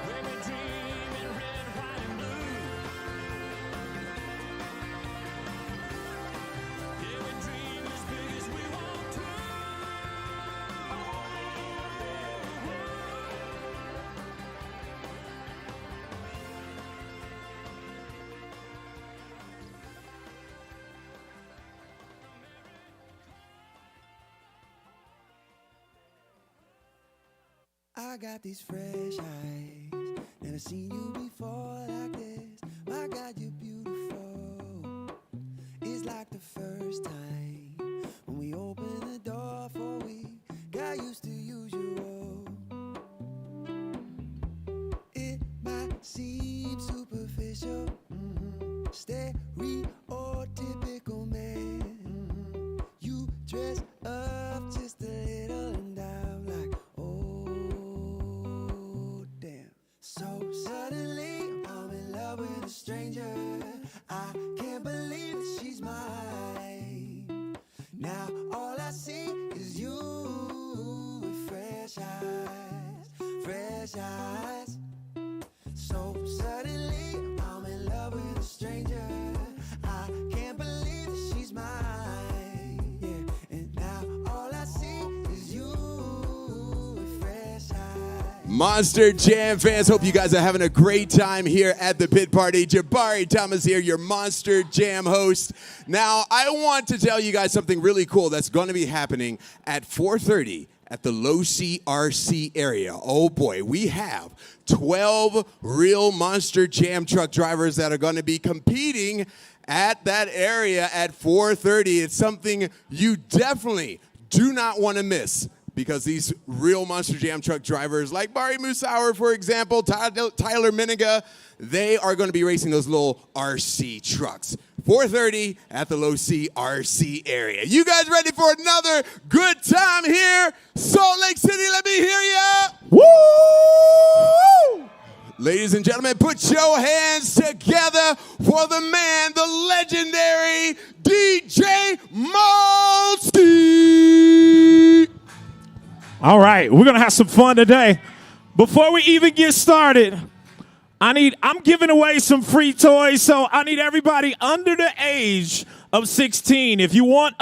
Where we dream in red, white, and blue. Yeah, we dream as big as we want to. I got these fresh eyes. Never seen you before like this. My God, you're beautiful. It's like the first time when we opened the door for a week. Got used to usual. It might seem superficial, stereotypical man. You dress up just a little and I'm like, oh damn. So suddenly I'm in love with a stranger. I can't believe that she's mine. Now all I see is you with fresh eyes, fresh eyes. So suddenly I'm in love with a stranger. I can't believe that she's mine. Yeah, and now all I see is you with fresh eyes. Monster Jam fans, hope you guys are having a great time here at the pit party. Jabari Thomas here, your Monster Jam host. Now, I want to tell you guys something really cool that's going to be happening at 4:30 at the Low C RC area. Oh boy, we have 12 real Monster Jam truck drivers that are going to be competing at that area at 4:30. It's something you definitely do not want to miss, because these real Monster Jam truck drivers, like Barry Musauer, for example, Tyler Miniga, they are going to be racing those little RC trucks. 4:30 at the Low C RC area. You guys ready for another good time here? Salt Lake City, let me hear ya. Woo! Ladies and gentlemen, put your hands together for the man, the legendary DJ Malski. All right, we're gonna have some fun today. Before we even get started, I'm giving away some free toys, so I need everybody under the age of 16. If you want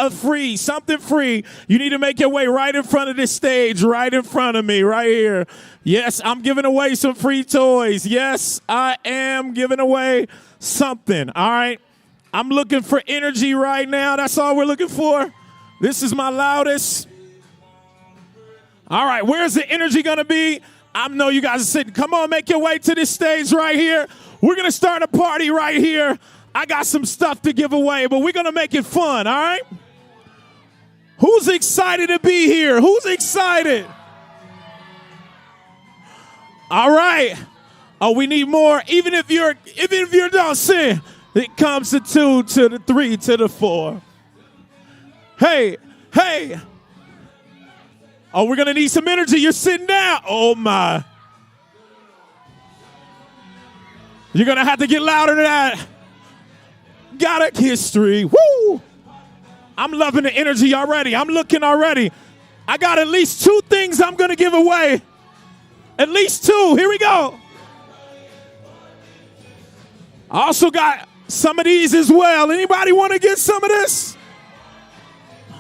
something free, you need to make your way right in front of this stage, right in front of me, right here. Yes, I'm giving away some free toys. Yes, I am giving away something, all right? I'm looking for energy right now. That's all we're looking for. This is my loudest. All right, where's the energy gonna be? I know you guys are sitting. Come on, make your way to this stage right here. We're gonna start a party right here. I got some stuff to give away, but we're gonna make it fun, all right? Who's excited to be here? Who's excited? All right. Oh, we need more. Even if you're done sing, it comes to 2 to the 3 to the 4. Hey. Oh, we're going to need some energy. You're sitting down. Oh, my. You're going to have to get louder than that. Got a history. Woo! I'm loving the energy already. I'm looking already. I got at least 2 things I'm going to give away. At least 2. Here we go. I also got some of these as well. Anybody want to get some of this?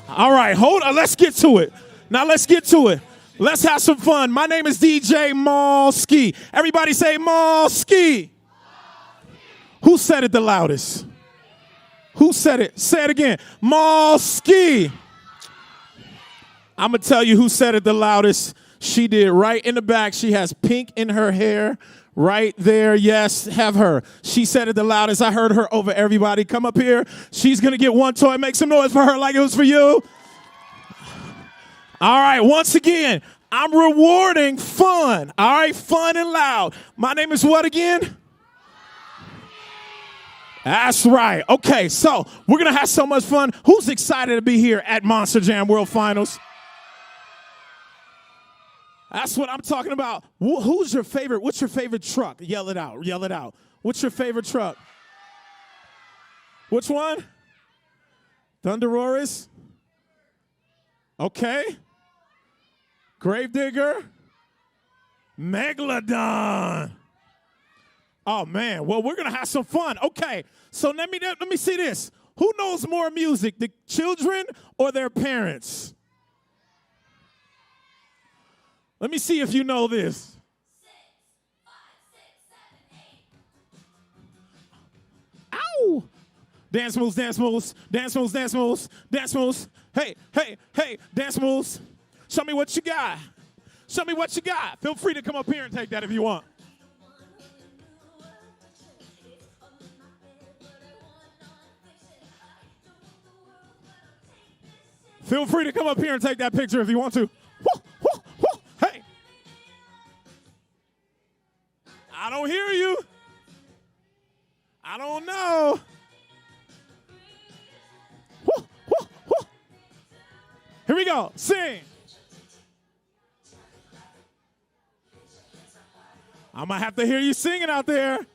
All right, hold on. Let's get to it. Now let's get to it. Let's have some fun. My name is DJ Malski. Everybody say Malski. Who said it the loudest? Who said it? Say it again. Malski. I'm going to tell you who said it the loudest. She did, right in the back. She has pink in her hair. Right there, yes, have her. She said it the loudest. I heard her over everybody. Come up here. She's going to get one toy. Make some noise for her like it was for you. All right, once again, I'm rewarding fun. All right, fun and loud. My name is what again? That's right. Okay, so we're going to have so much fun. Who's excited to be here at Monster Jam World Finals? That's what I'm talking about. Who's your favorite? What's your favorite truck? Yell it out. Yell it out. What's your favorite truck? Which one? Thunder Roarers? Okay. Gravedigger? Megalodon. Oh, man. Well, we're going to have some fun. Okay. So let me see this. Who knows more music, the children or their parents? Let me see if you know this. 6, 5, 6, 7, 8. Ow! Dance moves, dance moves, dance moves, dance moves, dance moves. Hey, dance moves. Show me what you got. Show me what you got. Feel free to come up here and take that if you want. Feel free to come up here and take that picture if you want to. Woo, woo, woo. Hey. I don't hear you. I don't know. Woo, woo, woo. Here we go. Sing. I might have to hear you singing out there.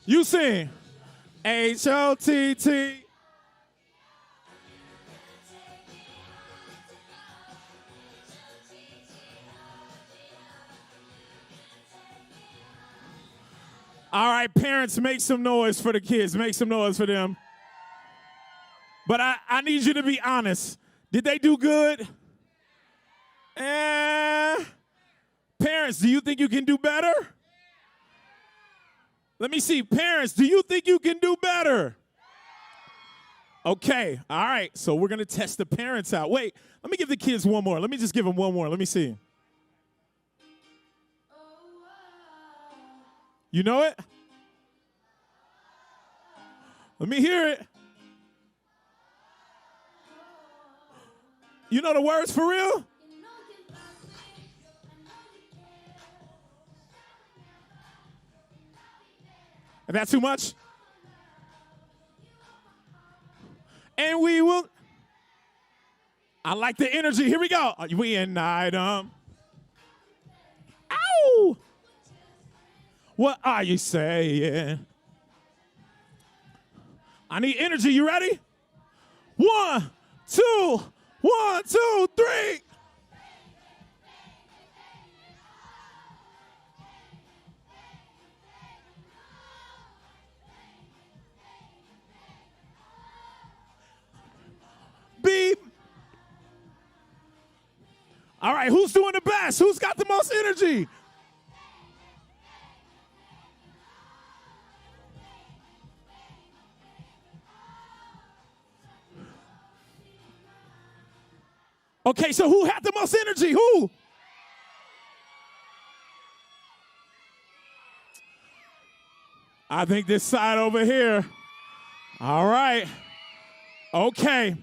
You sing. H-O-T-T. All right, parents, make some noise for the kids. Make some noise for them. But I need you to be honest. Did they do good? Parents, do you think you can do better? Let me see. Parents, do you think you can do better? Okay, all right. So we're going to test the parents out. Wait, let me give the kids one more. Let me just give them one more. Let me see. You know it? Let me hear it. You know the words for real? Is that too much? And we will. I like the energy. Here we go. We ignite them. Ow! What are you saying? I need energy. You ready? 1, 2, 1, 2, 3. Beep. All right, who's doing the best? Who's got the most energy? Okay, so who had the most energy? Who? I think this side over here. All right. Okay.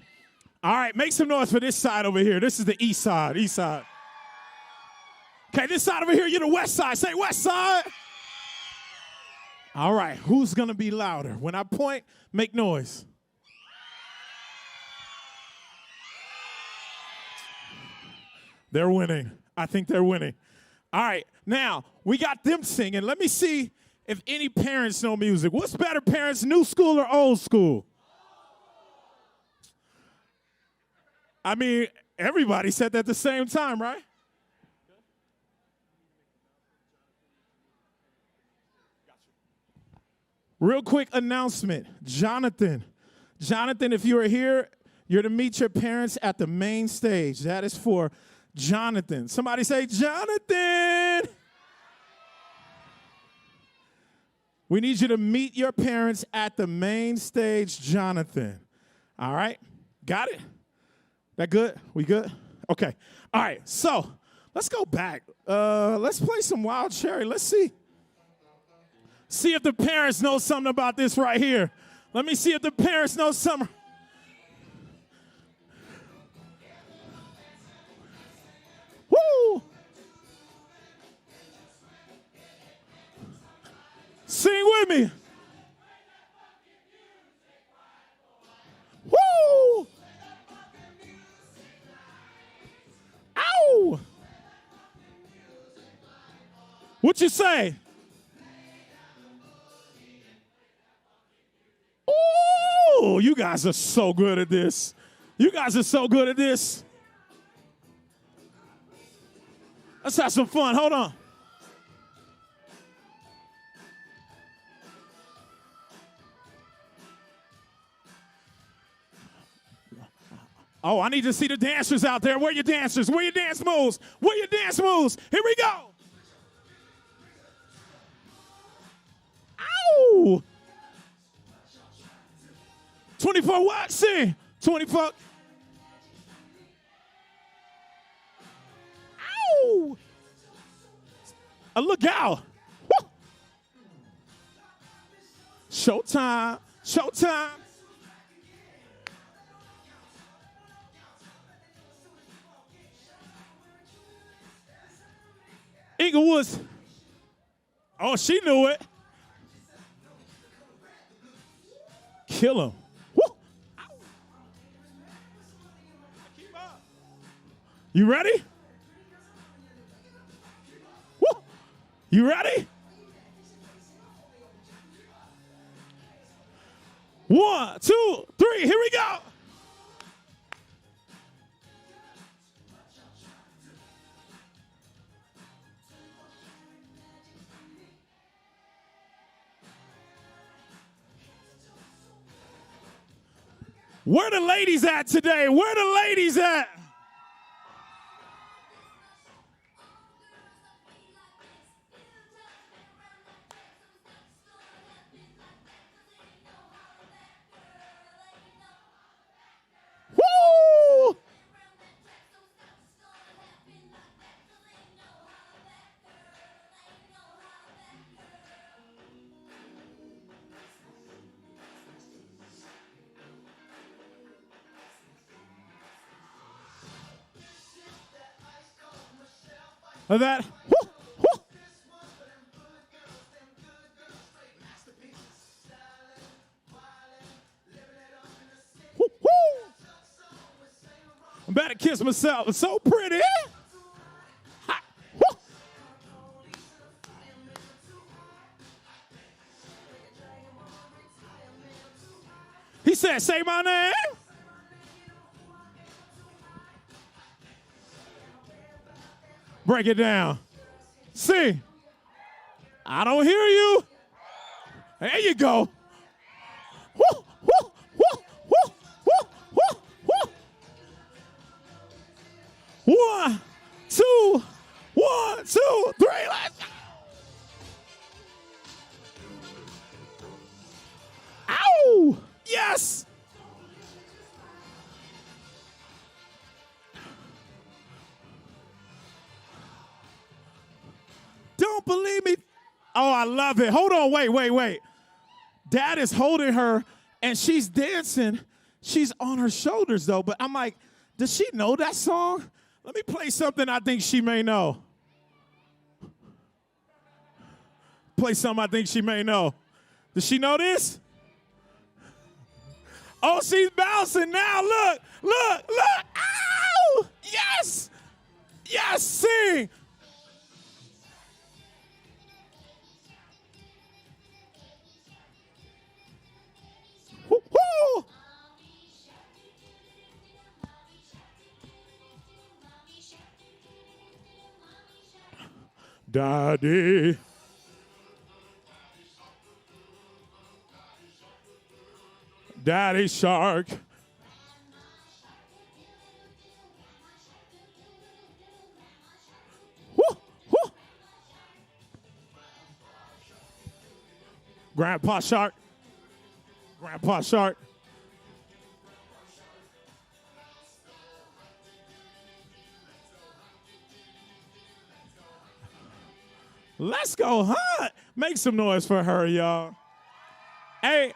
All right, make some noise for this side over here. This is the east side, east side. Okay, this side over here, you're the west side. Say west side. All right, who's going to be louder? When I point, make noise. They're winning. I think they're winning. All right, now, we got them singing. Let me see if any parents know music. What's better, parents, new school or old school? I mean, everybody said that at the same time, right? Real quick announcement. Jonathan, if you are here, you're to meet your parents at the main stage. That is for Jonathan. Somebody say, Jonathan. We need you to meet your parents at the main stage, Jonathan. All right? Got it? That good? We good? Okay. All right. So let's go back. Let's play some Wild Cherry. Let's see. See if the parents know something about this right here. Let me see if the parents know something. Woo! Sing with me. Woo! Ow! What you say? Oh, you guys are so good at this. You guys are so good at this. Let's have some fun. Hold on. Oh, I need to see the dancers out there. Where are your dancers? Where are your dance moves? Where are your dance moves? Here we go. Ow! 24 what? Sing. 24. Ow! Look out. Woo! Showtime. Showtime. Inglewood's. Oh, she knew it. Kill him. Woo. You ready? Woo. You ready? 1, 2, 3. Here we go. Where the ladies at today? Where the ladies at? Woo! Of that. Woo, woo. Woo, woo. I'm about to kiss myself. It's so pretty. Ha. Woo. He said, say my name. Break it down. See, I don't hear you. There you go. Woo, woo, woo, woo, woo, woo, woo. 1, 2, 1, 2, 3, let's go. Ow! Yes! Don't believe me. Oh, I love it. Hold on, wait. Dad is holding her and she's dancing. She's on her shoulders though, but I'm like, does she know that song? Let me play something I think she may know. Play something I think she may know. Does she know this? Oh, she's bouncing now. Look. Ow! Yes! Yes, sing. Woo-hoo! Daddy. Daddy Shark. Woo, woo. Grandpa Shark. Grandpa Shark. Let's go, huh? Make some noise for her, y'all. Hey.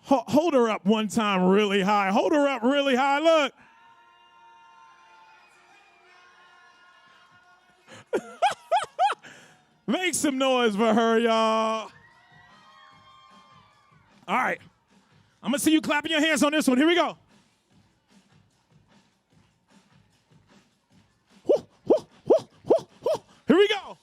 Hold her up one time really high. Hold her up really high. Look. Make some noise for her, y'all. All right. I'm going to see you clapping your hands on this one. Here we go. Woo, woo, woo, woo, woo. Here we go.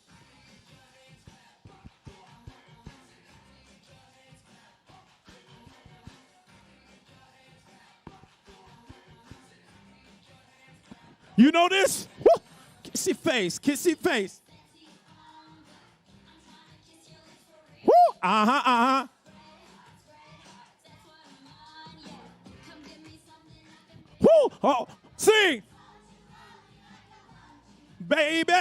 You know this? Woo. Kissy face, kissy face. Woo. Uh-huh. Woo. Oh, sing. Baby.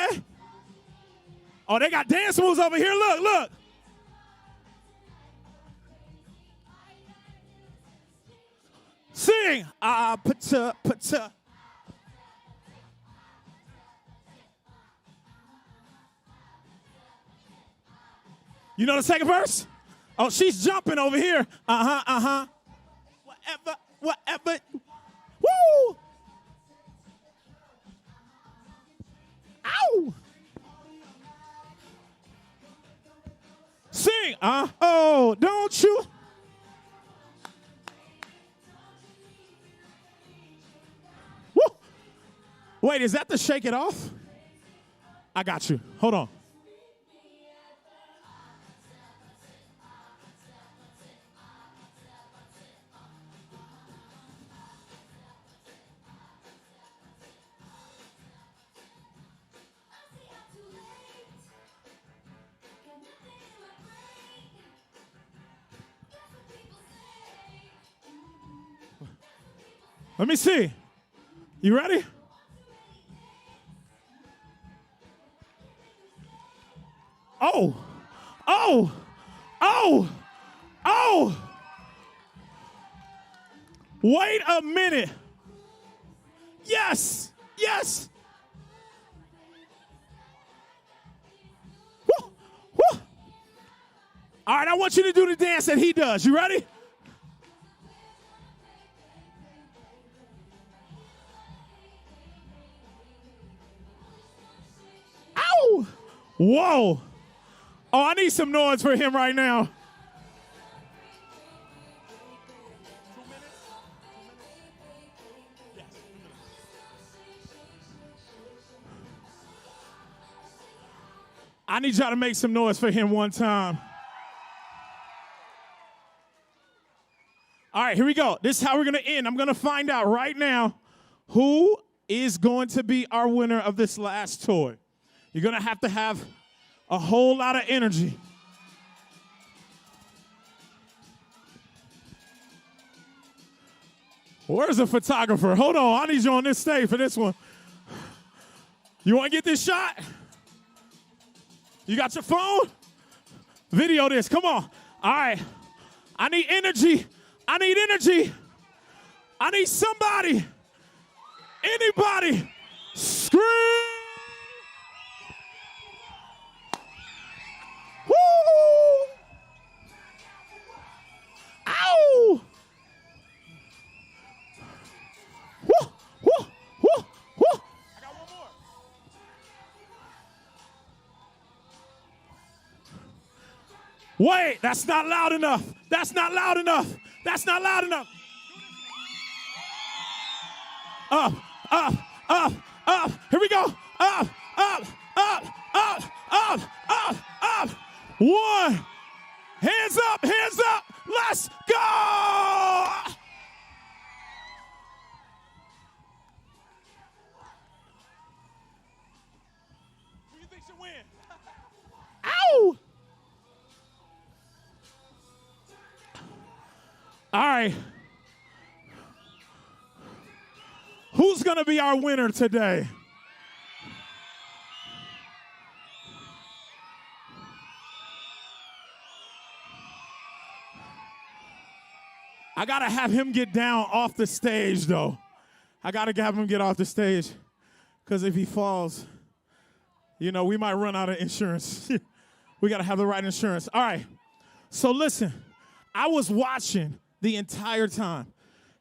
Oh, they got dance moves over here. Look. Sing. Put. You know the second verse? Oh, she's jumping over here. Uh-huh. Whatever. Woo! Ow! Sing. Oh, don't you? Woo! Wait, is that the shake it off? I got you. Hold on. Let me see. You ready? Oh, oh, oh, oh. Wait a minute. Yes, yes. Woo, woo. All right, I want you to do the dance that he does. You ready? Ow! Whoa. Oh, I need some noise for him right now. I need y'all to make some noise for him one time. All right, here we go. This is how we're going to end. I'm going to find out right now who is going to be our winner of this last toy. You're going to have a whole lot of energy. Where's the photographer? Hold on, I need you on this stage for this one. You want to get this shot? You got your phone? Video this, come on. All right, I need energy. I need energy. I need somebody, anybody, scream. Woo! Ow! Woo! Woo! Woo! Woo! I got one more. Wait, that's not loud enough. That's not loud enough. That's not loud enough. Up, up, up, up. Here we go. Up, up, up, up, up, up, up. One. Hands up, hands up. Let's go. Who you think should win? Ow! All right. Who's going to be our winner today? I got to have him get down off the stage, though. I got to have him get off the stage because if he falls, you know, we might run out of insurance. We got to have the right insurance. All right. So listen, I was watching the entire time,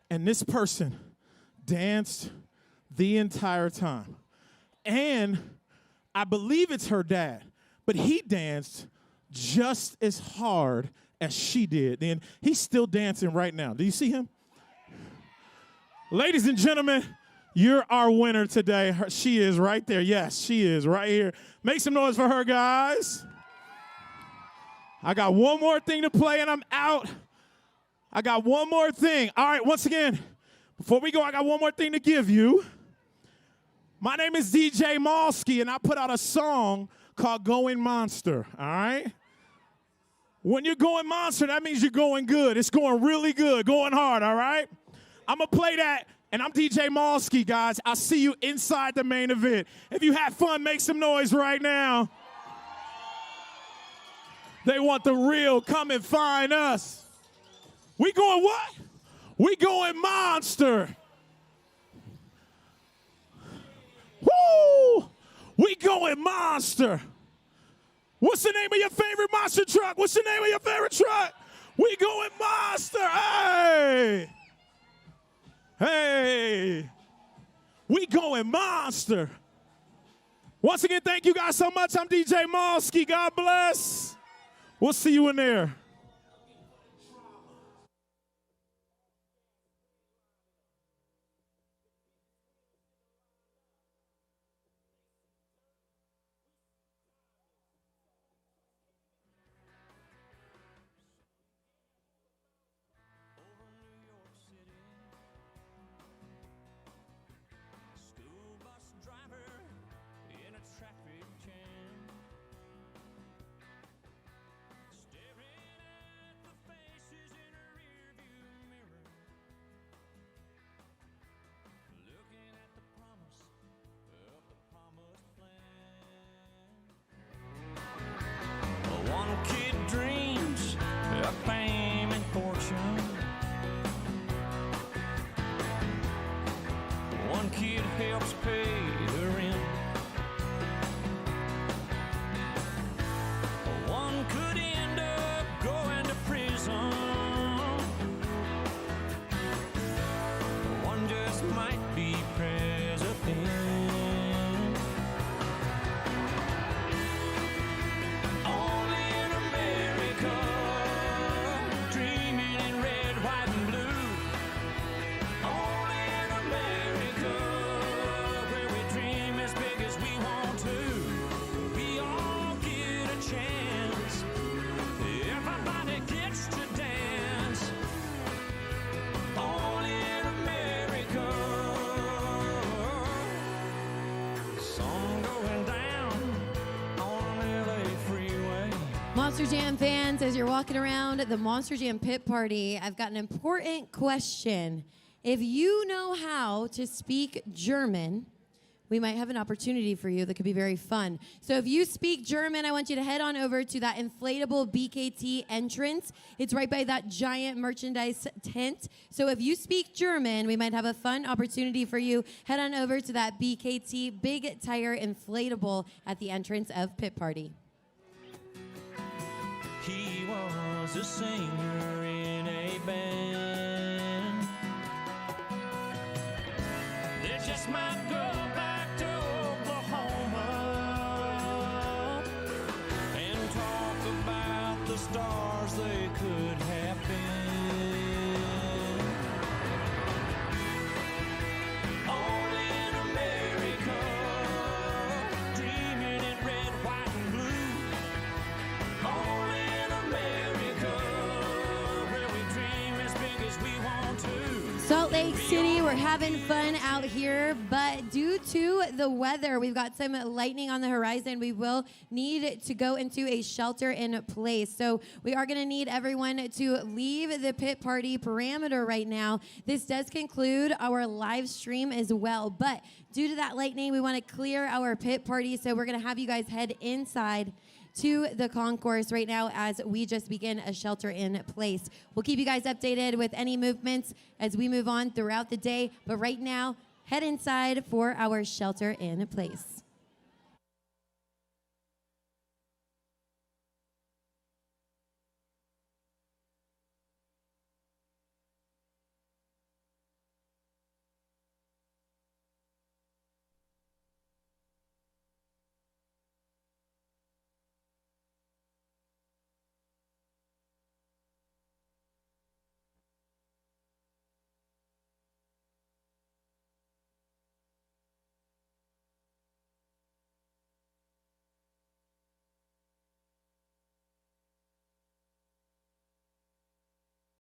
and this person danced the entire time. And I believe it's her dad, but he danced just as hard as she did. And he's still dancing right now. Do you see him? Ladies and gentlemen, you're our winner today. She is right there. Yes, she is right here. Make some noise for her, guys. I got one more thing to play and I'm out. I got one more thing. All right, once again, before we go, I got one more thing to give you. My name is DJ Malski, and I put out a song called Going Monster, all right? When you're going monster, that means you're going good. It's going really good, going hard, all right? I'm going to play that, and I'm DJ Malski, guys. I'll see you inside the main event. If you had fun, make some noise right now. They want the real. Come and find us. We going what? We going monster. Woo! We going monster. What's the name of your favorite monster truck? What's the name of your favorite truck? We going monster. Hey! Hey! We going monster. Once again, thank you guys so much. I'm DJ Malski. God bless. We'll see you in there. In a traffic jam, staring Monster Jam fans, as you're walking around the Monster Jam pit party, I've got an important question. If you know how to speak German, we might have an opportunity for you that could be very fun. So if you speak German, I want you to head on over to that inflatable BKT entrance. It's right by that giant merchandise tent. So if you speak German, we might have a fun opportunity for you. Head on over to that BKT big tire inflatable at the entrance of Pit Party. He was a singer in a band. They just might go back to Oklahoma and talk about the stars they could have been. Only in America, dreaming in red, white, and blue. Only in America, where we dream as big as we want to. Salt Lake City, we're having fun out here, but due to the weather, we've got some lightning on the horizon. We will need to go into a shelter in place. So we are going to need everyone to leave the pit party parameter right now. This does conclude our live stream as well, but due to that lightning, we want to clear our pit party. So we're going to have you guys head inside to the concourse right now as we just begin a shelter in place. We'll keep you guys updated with any movements as we move on throughout the day, but right now, head inside for our shelter in place.